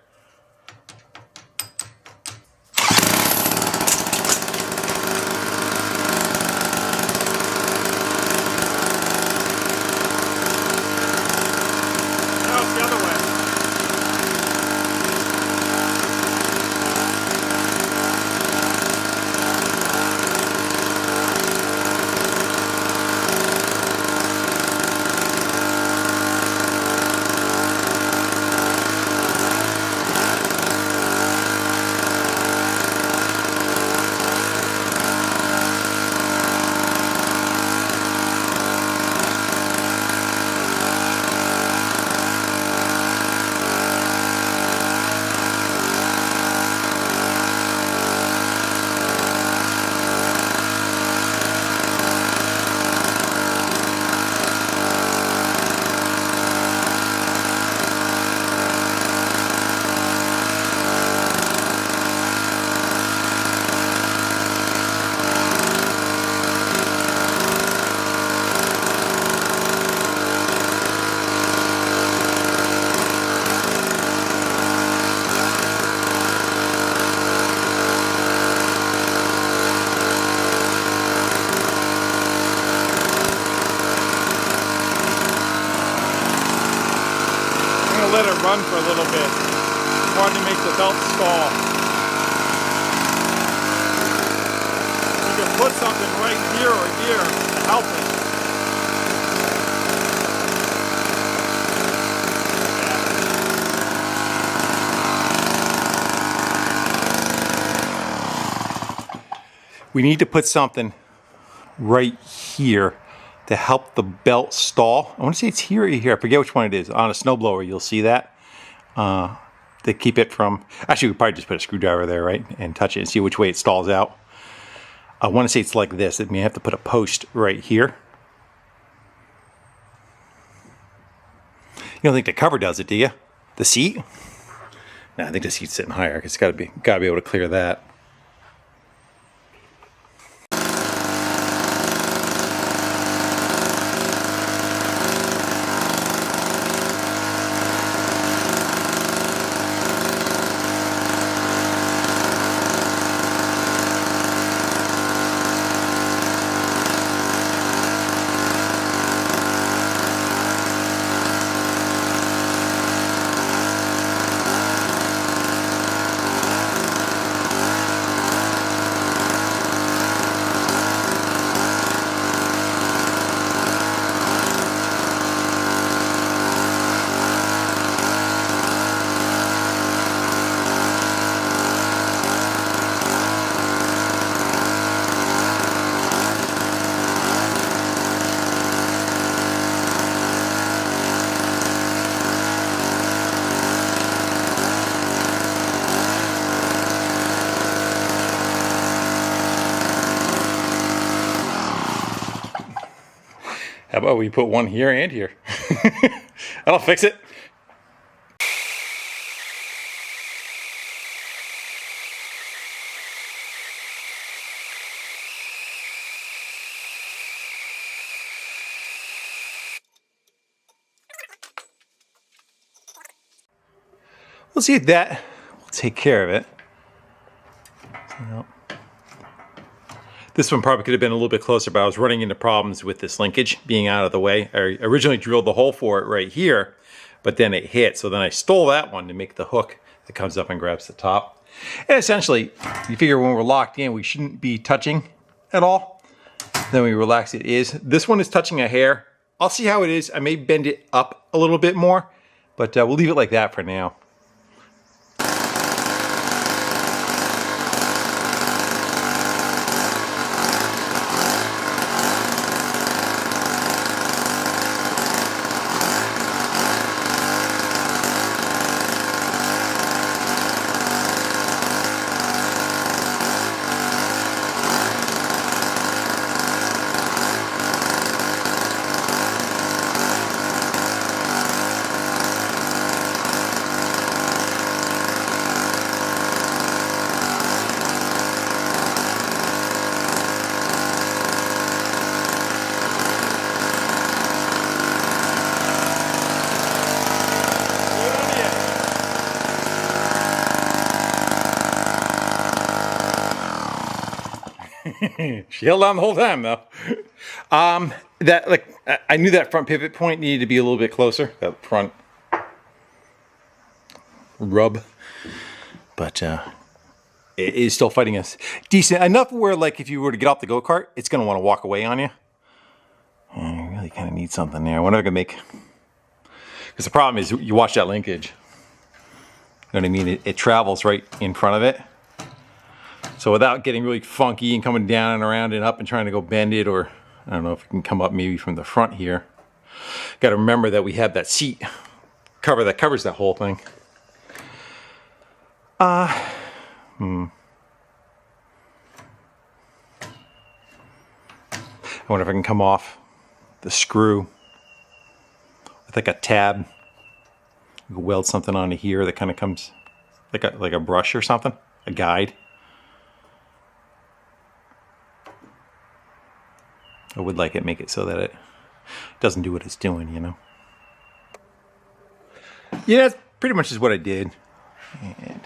let it run for a little bit. It's hard to make the belt stall. You can put something right here or here to help it. We need to put something right here to help the belt stall. I want to say it's here or here. I forget which one it is. On a snowblower, you'll see that. To keep it from... Actually, we probably just put a screwdriver there, right? And touch it and see which way it stalls out. I want to say it's like this. It may have to put a post right here. You don't think the cover does it, do you? The seat? No, I think the seat's sitting higher. It's got to be able to clear that. How about we put one here and here? That'll fix it. We'll see if that will take care of it. This one probably could have been a little bit closer, but I was running into problems with this linkage being out of the way. I originally drilled the hole for it right here, but then it hit. So then I stole that one to make the hook that comes up and grabs the top. And essentially, you figure when we're locked in, we shouldn't be touching at all. Then we relax, it is. This one is touching a hair. I'll see how it is. I may bend it up a little bit more, but we'll leave it like that for now. She held on the whole time, though. I knew that front pivot point needed to be a little bit closer. That front rub, but it is still fighting us decent enough where, like, if you were to get off the go-kart, it's going to want to walk away on you. You really kind of need something there. I wonder if I can make, because the problem is you watch that linkage. You know what I mean? It travels right in front of it. So without getting really funky and coming down and around and up and trying to go bend it, or I don't know if it can come up maybe from the front here. Got to remember that we have that seat cover that covers that whole thing. I wonder if I can come off the screw with like a tab. You can weld something onto here that kind of comes like a brush or something, a guide. I would like it, make it so that it doesn't do what it's doing, you know. Yeah, that's pretty much is what I did. And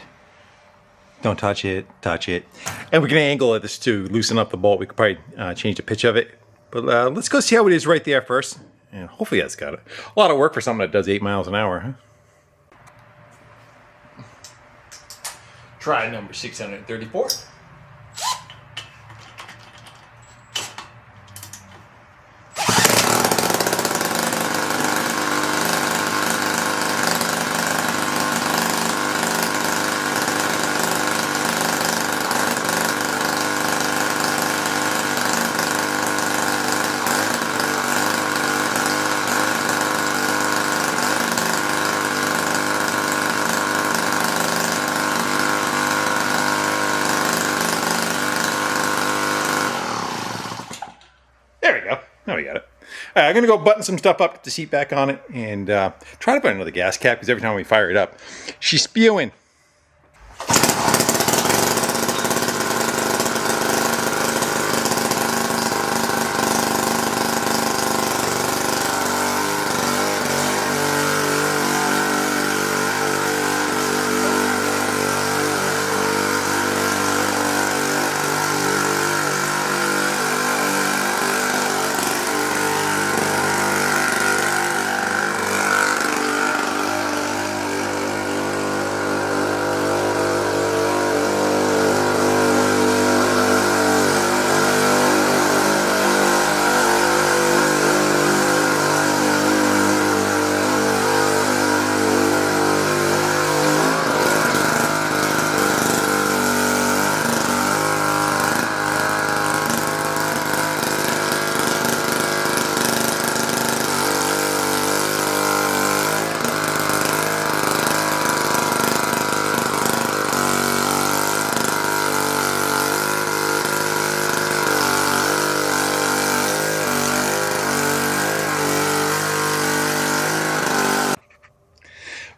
don't touch it, touch it. And we're gonna angle this to loosen up the bolt. We could probably change the pitch of it. But let's go see how it is right there first. And hopefully that's got a lot of work for something that does 8 miles an hour, huh? Try number 634. There we go. Now we got it. All right, I'm going to go button some stuff up, get the seat back on it, and try to put another gas cap, because every time we fire it up, she's spewing.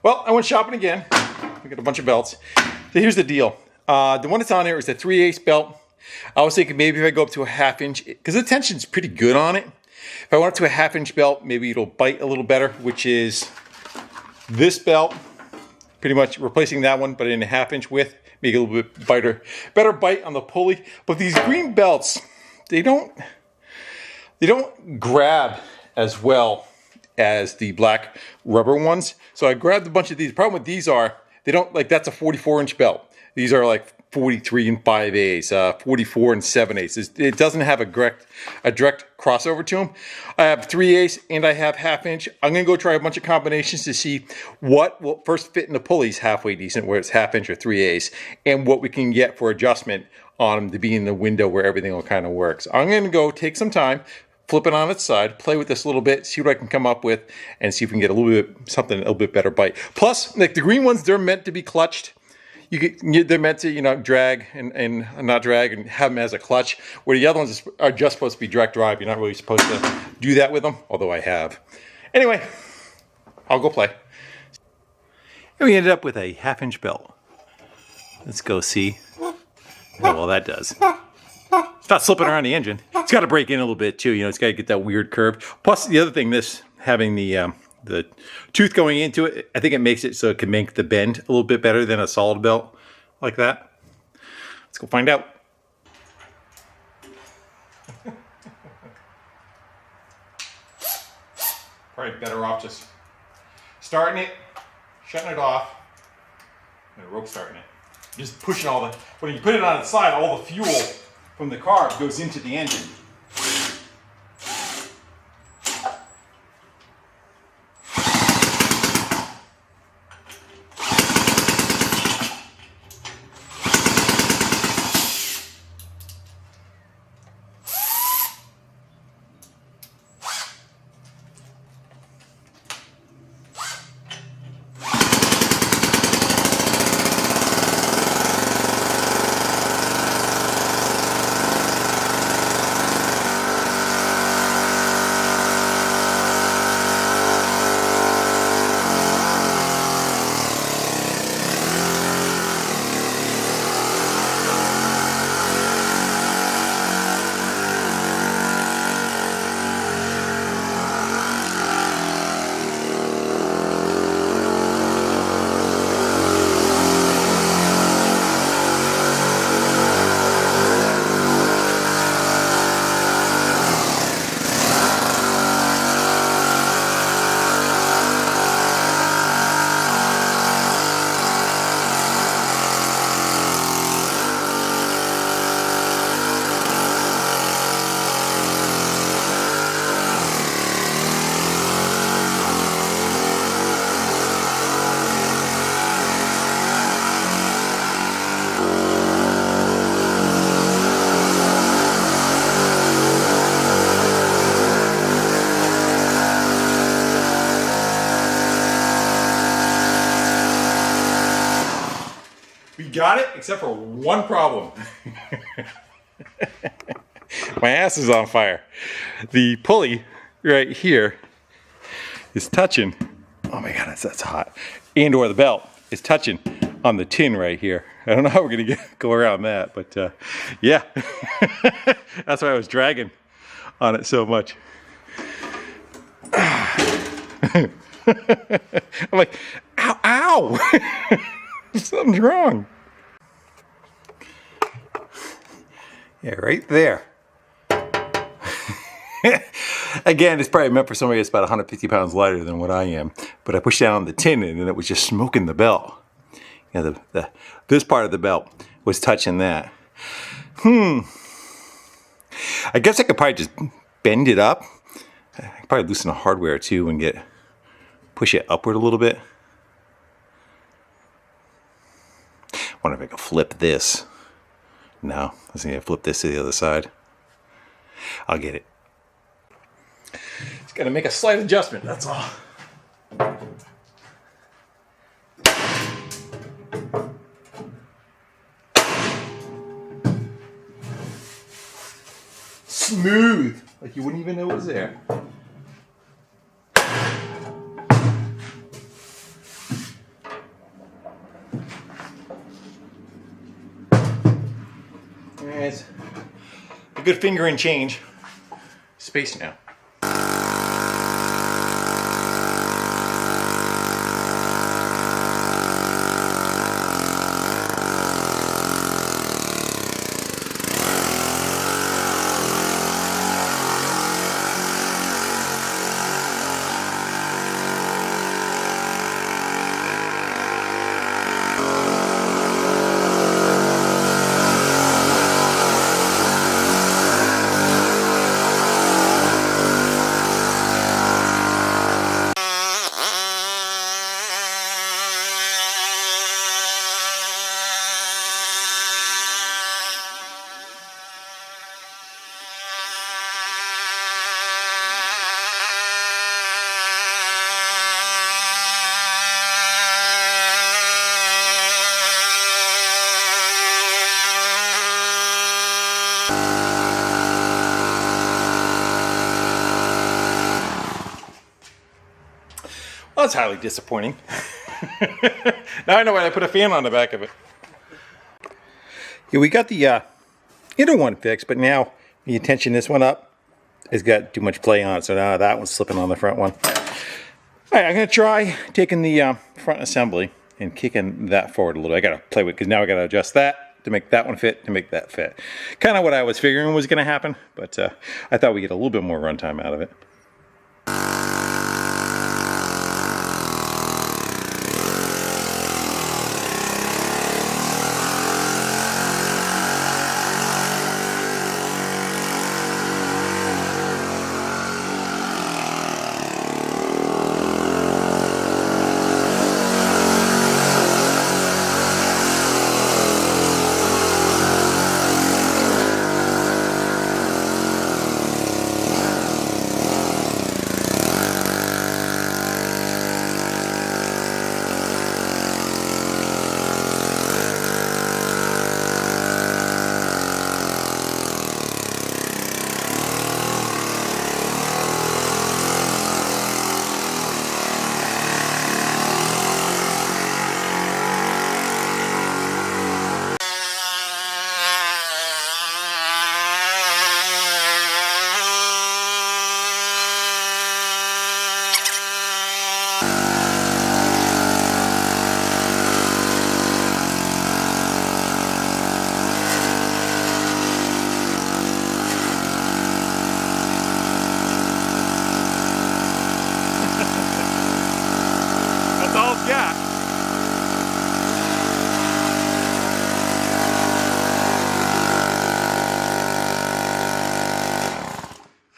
Well, I went shopping again. We got a bunch of belts. So here's the deal. The one that's on there is a 3/8 belt. I was thinking maybe if I go up to a 1/2 inch, because the tension's pretty good on it. If I went up to a 1/2 inch belt, maybe it'll bite a little better, which is this belt. Pretty much replacing that one, but in a 1/2 inch width, make it a little bit better bite on the pulley. But these green belts, they don't grab as well as the black rubber ones. So I grabbed a bunch of these. The problem with these are, they don't, like, that's a 44-inch belt. These are like 43 and 5/8, 44 and 7/8. It doesn't have a direct crossover to them. I have 3/8 and I have 1/2 inch. I'm gonna go try a bunch of combinations to see what will first fit in the pulleys halfway decent, where it's 1/2 inch or 3/8, and what we can get for adjustment on them to be in the window where everything will kind of work. So I'm gonna go take some time, flip it on its side, play with this a little bit, see what I can come up with, and see if we can get a little bit better bite. Plus, like the green ones, they're meant to be clutched. They're meant to, drag and not drag and have them as a clutch, where the other ones are just supposed to be direct drive. You're not really supposed to do that with them, although I have. Anyway, I'll go play. And we ended up with a 1/2 inch belt. Let's go see how well that does. It's not slipping around the engine. It's got to break in a little bit too. It's got to get that weird curve. Plus, the other thing, this having the tooth going into it, I think it makes it so it can make the bend a little bit better than a solid belt like that. Let's go find out. Probably better off just starting it, shutting it off, and a rope starting it. Just pushing when you put it on its side, all the fuel from the car goes into the engine. got it, except for one problem. My ass is on fire. The pulley right here is touching. Oh my God, that's hot. And or the belt is touching on the tin right here. I don't know how we're gonna go around that, but yeah. That's why I was dragging on it so much. I'm like, ow, ow! Something's wrong. Yeah, right there. Again, it's probably meant for somebody that's about 150 pounds lighter than what I am. But I pushed down on the tin and it was just smoking the belt. You know, this part of the belt was touching that. I guess I could probably just bend it up. I could probably loosen the hardware too and push it upward a little bit. Wonder if I could flip this. No, I think I flip this to the other side. I'll get it. Just gotta make a slight adjustment, that's all. Smooth, like you wouldn't even know it was there. It's a good finger and change. Space now. Well, that's highly disappointing. Now I know why I put a fan on the back of it. Yeah, we got the inner one fixed, but now when you tension this one up, it's got too much play on it, so now that one's slipping on the front one. All right, I'm gonna try taking the front assembly and kicking that forward a little. I gotta play with, because now I gotta adjust that to make that one fit, to make that fit. Kind of what I was figuring was gonna happen, but I thought we'd get a little bit more runtime out of it.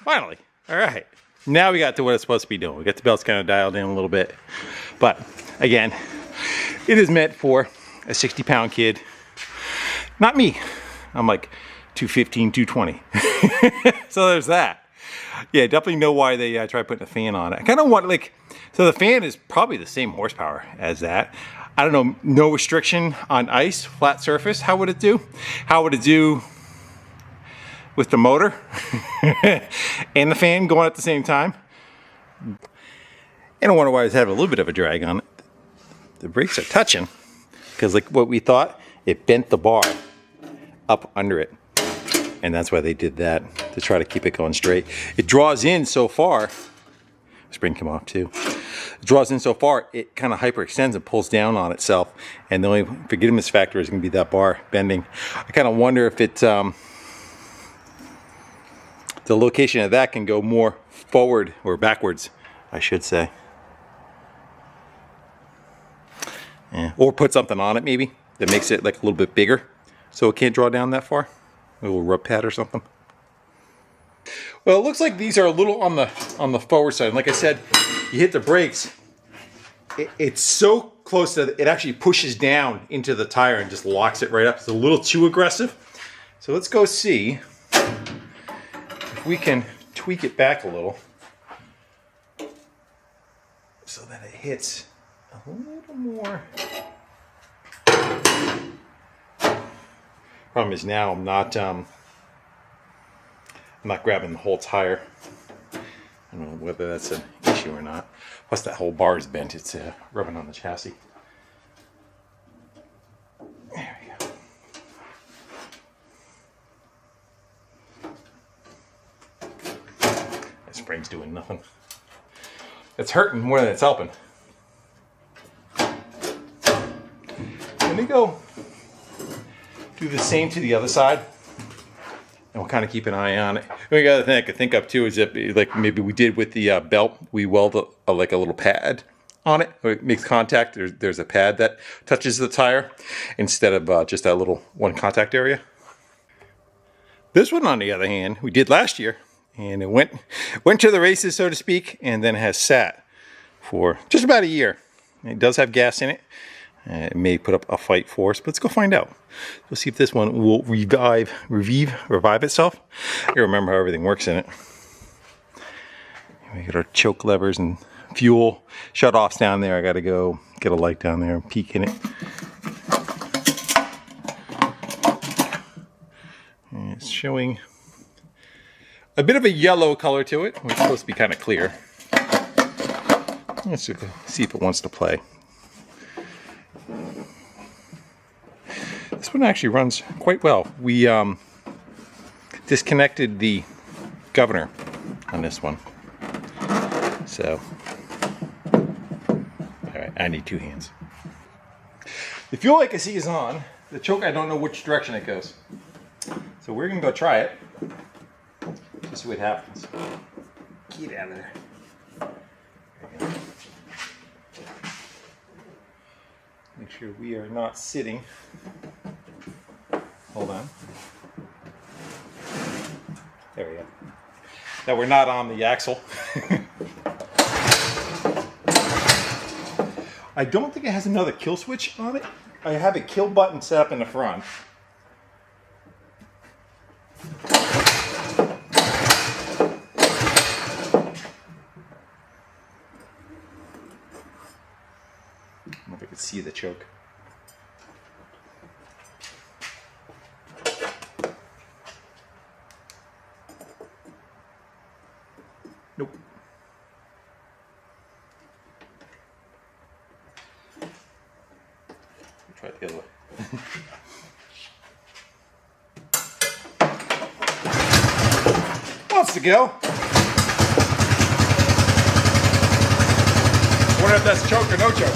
Finally. All right. Now we got to what it's supposed to be doing. We got the belts kind of dialed in a little bit. But again, it is meant for a 60-pound kid. Not me. I'm like 215, 220. So there's that. Yeah, definitely know why they tried putting a fan on it. I kind of want, like, so the fan is probably the same horsepower as that. I don't know, no restriction on ice, flat surface. How would it do? How would it do with the motor and the fan going at the same time? And I wonder why it's having a little bit of a drag on it. The brakes are touching because, like what we thought, it bent the bar up under it. And that's why they did that, to try to keep it going straight. It draws in so far. Spring came off too. It draws in so far, it kind of hyperextends and pulls down on itself. And the only forgiveness factor is going to be that bar bending. I kind of wonder if it, the location of that can go more forward or backwards, I should say. Yeah. Or put something on it maybe that makes it like a little bit bigger so it can't draw down that far. A little rub pad or something. Well, it looks like these are a little on the forward side. And like I said, you hit the brakes, it's so close that it actually pushes down into the tire and just locks it right up. It's a little too aggressive. So let's go see if we can tweak it back a little so that it hits a little more. Problem is now I'm not grabbing the whole tire. I don't know whether that's an issue or not. Plus that whole bar is bent. It's rubbing on the chassis. There we go. That spring's doing nothing. It's hurting more than it's helping. Let me go do the same to the other side, and we'll kind of keep an eye on it. The only other thing I could think of too is that, like maybe we did with the belt, we weld like a little pad on it, or it makes contact. There's a pad that touches the tire instead of just that little one contact area. This one, on the other hand, we did last year, and it went to the races, so to speak, and then has sat for just about a year. It does have gas in it. It may put up a fight for us, but let's go find out. Let's see if this one will revive itself. I remember how everything works in it. We got our choke levers and fuel shut-offs down there. I got to go get a light down there and peek in it. And it's showing a bit of a yellow color to it. It's supposed to be kind of clear. Let's see if it wants to play. This one actually runs quite well. We disconnected the governor on this one. So, all right, I need two hands. The fuel I can see is on. The choke, I don't know which direction it goes. So we're gonna go try it. Just see what happens. Get out of there. Make sure we are not sitting. Hold on. There we go. Now we're not on the axle. I don't think it has another kill switch on it. I have a kill button set up in the front. I don't know if I can see the choke. Nope. Try it the other way. Wants to go. Wonder if that's choke or no choke.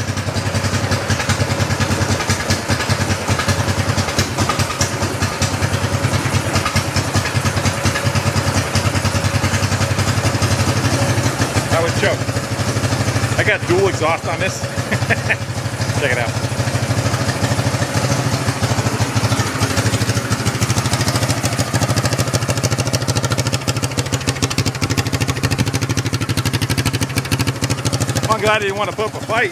That was choke. I got dual exhaust on this. Check it out. I'm glad I didn't want to put up a fight.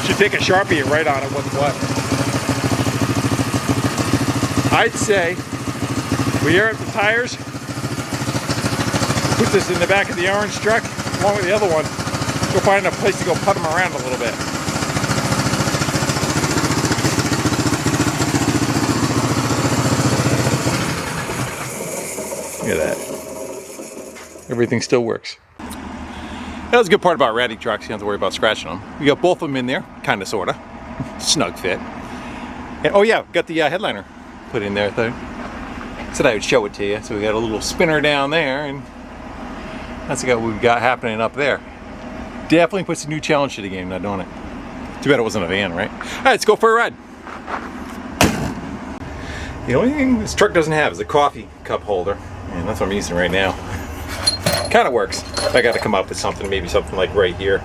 Should take a Sharpie and write on it what's what. I'd say we air up the tires. Put this in the back of the orange truck along with the other one. Go find a place to go put them around a little bit. Look at that. Everything still works. That was a good part about ratty trucks. You don't have to worry about scratching them. We got both of them in there, kind of, sort of. Snug fit. And, oh yeah, got the headliner put in there. Said I would show it to you. So we got a little spinner down there, and that's what we've got happening up there. Definitely puts a new challenge to the game, not doing it. Too bad it wasn't a van, right? All right, let's go for a ride. The only thing this truck doesn't have is a coffee cup holder, and that's what I'm using right now. Kind of works. I got to come up with something, maybe something like right here.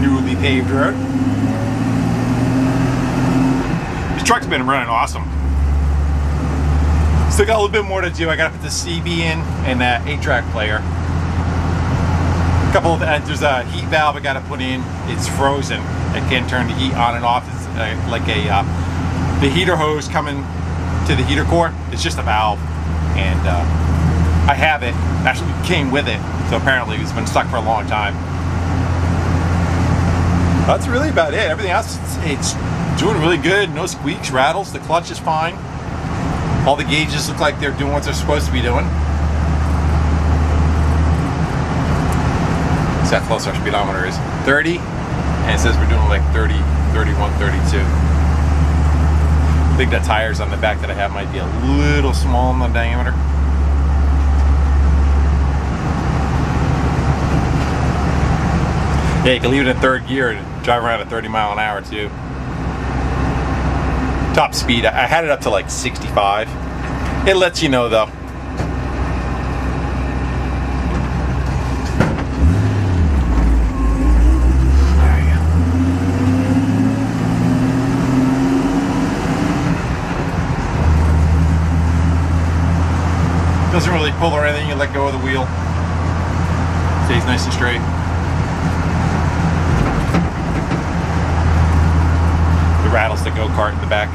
Newly paved road. This truck's been running awesome. Still got a little bit more to do. I got to put the CB in and that 8-track player. There's a heat valve I got to put in. It's frozen. I can't turn the heat on and off. It's the heater hose coming to the heater core. It's just a valve, and I have it. Actually, it came with it, so apparently it's been stuck for a long time. That's really about it. Everything else, it's doing really good. No squeaks, rattles. The clutch is fine. All the gauges look like they're doing what they're supposed to be doing. See how close our speedometer is. 30, and it says we're doing like 30, 31, 32. I think the tires on the back that I have might be a little small in the diameter. Yeah, you can leave it in third gear and drive around at 30 miles an hour too. Top speed, I had it up to like 65. It lets you know though. There you go. Doesn't really pull or anything, you let go of the wheel. Stays nice and straight. It rattles the Go-Kart in the back.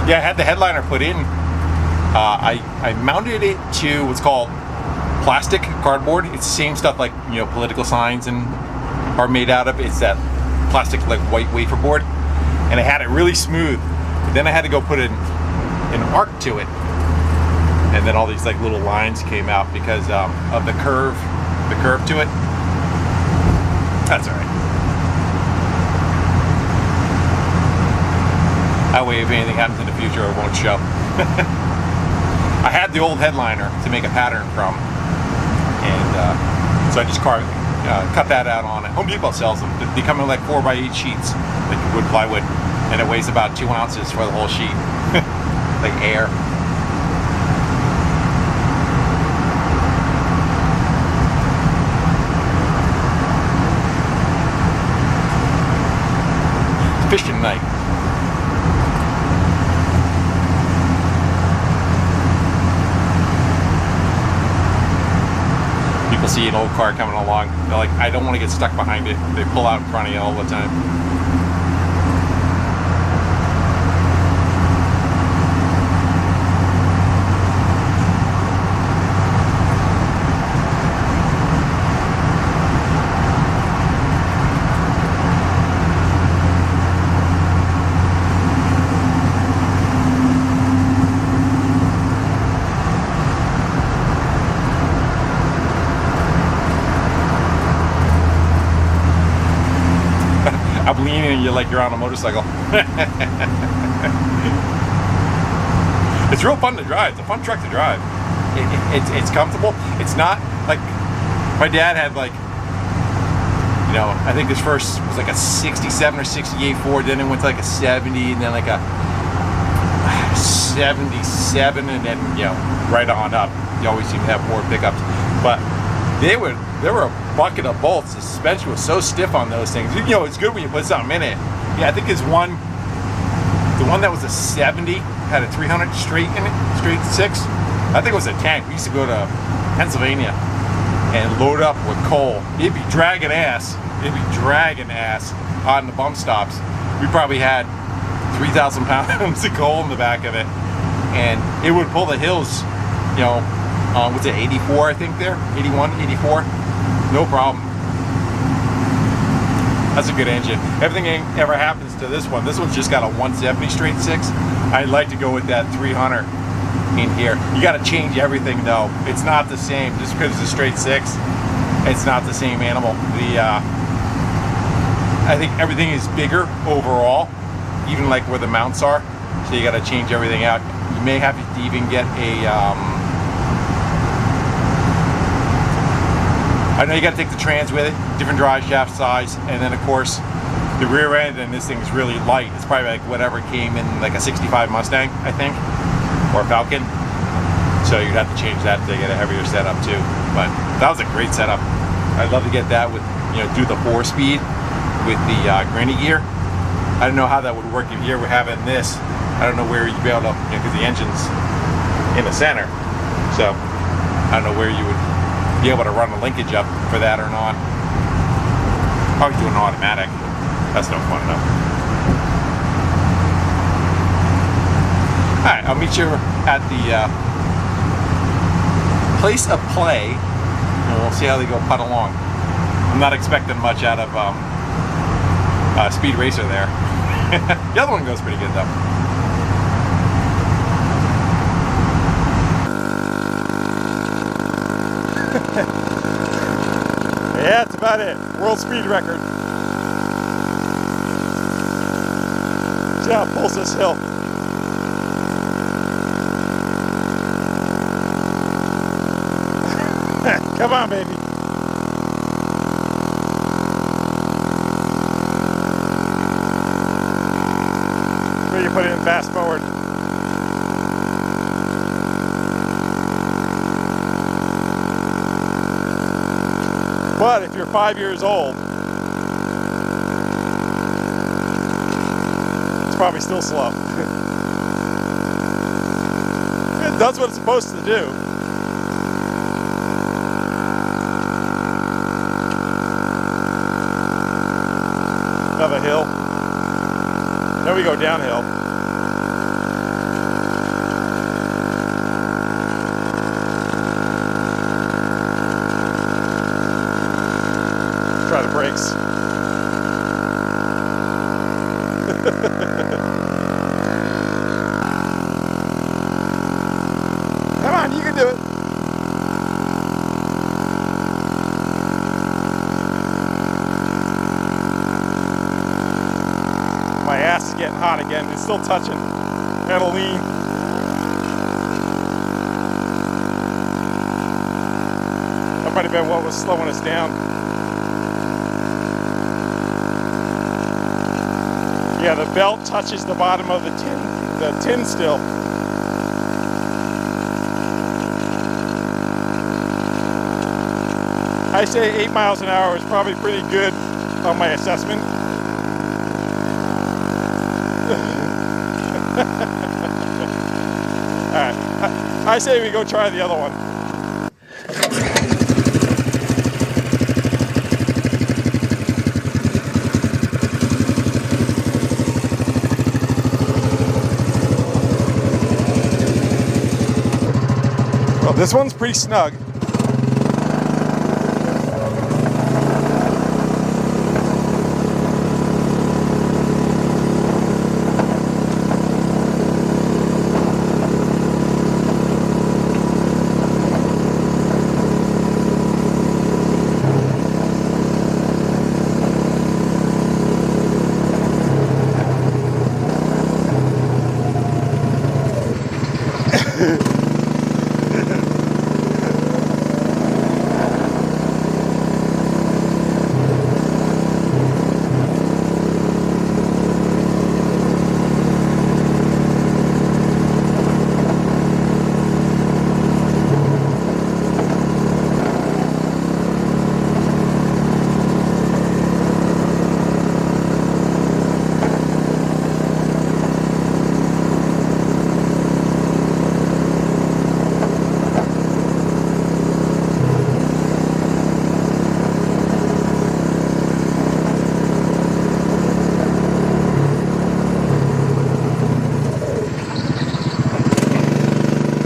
Yeah, I had the headliner put in. I mounted it to what's called plastic cardboard. It's the same stuff like, you know, political signs and are made out of. It's that plastic like white wafer board, and I had it really smooth. But then I had to go put an arc to it, and then all these like little lines came out because of the curve to it. That's all right. That way, if anything happens in the future, it won't show. I had the old headliner to make a pattern from, and so I just cut that out on it. Home Depot sells them. They come in like 4x8 sheets, like wood plywood, and it weighs about 2 ounces for the whole sheet, like air. Fishing night. People see an old car coming along, they're like, I don't want to get stuck behind it. They pull out in front of you all the time. I'm leaning and you're like you're on a motorcycle. It's real fun to drive. It's a fun truck to drive. It's comfortable. It's not like my dad had like, you know, I think his first was like a 67 or 68 Ford, then it went to like a 70, and then like a 77, and then, you know, right on up. You always seem to have Ford pickups. But they were a bucket of bolts. The suspension was so stiff on those things. You know, it's good when you put something in it. Yeah, I think the one that was a 70 had a 300 straight in it, straight 6. I think it was a tank. We used to go to Pennsylvania and load up with coal. It'd be dragging ass on the bump stops. We probably had 3,000 pounds of coal in the back of it, and it would pull the hills, you know, was it 84 I think there? 81, 84? No problem. That's a good engine. Everything ever happens to this one. This one's just got a 170 straight six. I'd like to go with that 300 in here. You got to change everything though. It's not the same. Just because it's a straight six, it's not the same animal. I think everything is bigger overall, even like where the mounts are. So you got to change everything out. You may have to even get a I know you got to take the trans with it, different drive shaft size, and then of course the rear end, and this thing's really light. It's probably like whatever came in like a 65 Mustang, I think, or Falcon. So you'd have to change that to get a heavier setup too. But that was a great setup. I'd love to get that with, you know, do the 4-speed with the granny gear. I don't know how that would work if here we're having this. I don't know where you'd be able to, you know, because the engine's in the center. So I don't know where you would be able to run a linkage up for that or not. Probably do an automatic. That's no fun enough. Alright, I'll meet you at the place of play, and we'll see how they go putt along. I'm not expecting much out of Speed Racer there. The other one goes pretty good though. Yeah, that's about it. World speed record. See how it pulls this hill. Come on, baby. So you put it in fast forward. But if you're 5 years old, it's probably still slow. It does what it's supposed to do. Another hill. Then we go downhill. Try the brakes. Come on, you can do it. My ass is getting hot again. It's still touching. Gotta lean. That might have been what was slowing us down. Yeah, the belt touches the bottom of the tin still. I say 8 miles an hour is probably pretty good on my assessment. Alright, I say we go try the other one. Well, this one's pretty snug.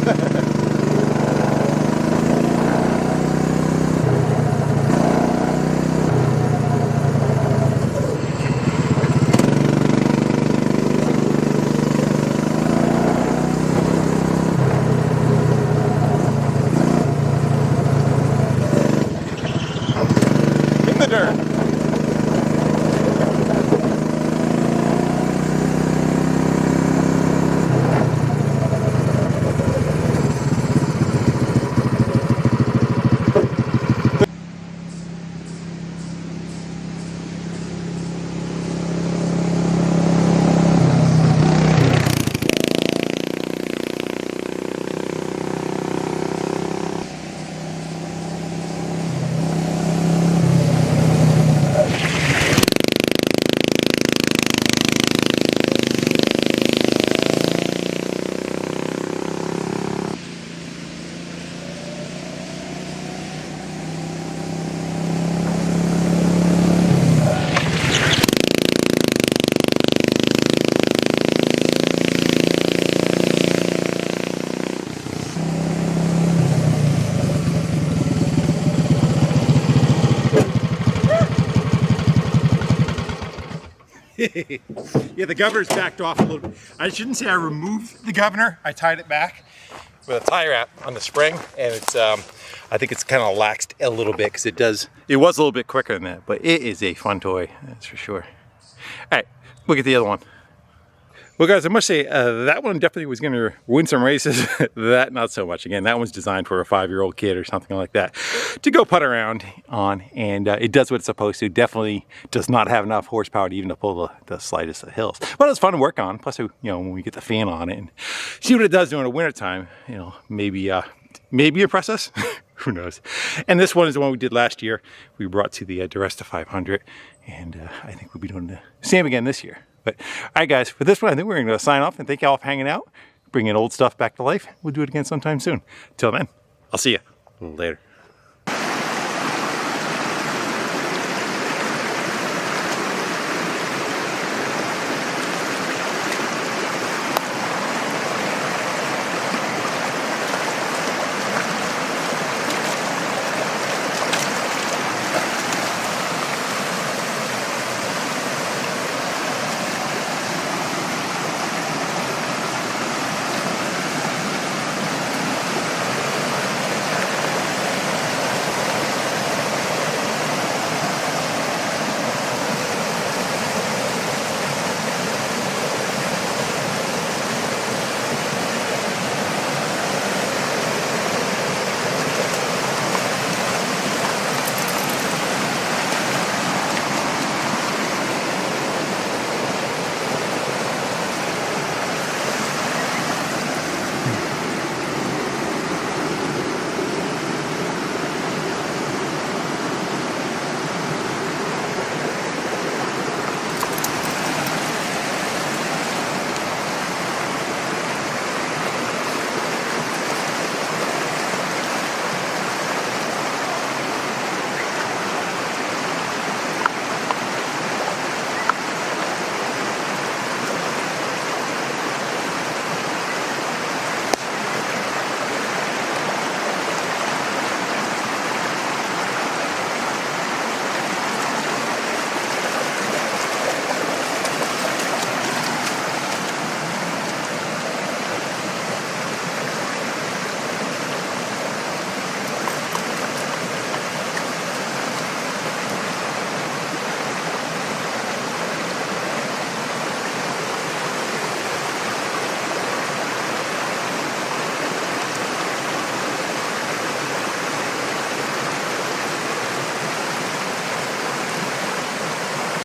In the dirt. Yeah, the governor's backed off a little bit. I shouldn't say I removed the governor. I tied it back with a tie wrap on the spring, and it's I think it's kind of laxed a little bit because it was a little bit quicker than that, but it is a fun toy, that's for sure. All right, look at the other one. Well, guys, I must say that one definitely was going to win some races. That not so much. Again, that one's designed for a 5-year-old kid or something like that to go putt around on, and it does what it's supposed to. Definitely does not have enough horsepower to even to pull the slightest of hills. But it's fun to work on. Plus, you know, when we get the fan on it and see what it does during the wintertime, you know, maybe impress us. Who knows? And this one is the one we did last year. We brought to the Duresta 500, and I think we'll be doing the same again this year. But all right, guys, for this one, I think we're going to sign off and thank you all for hanging out, bringing old stuff back to life. We'll do it again sometime soon. Till then, I'll see you later.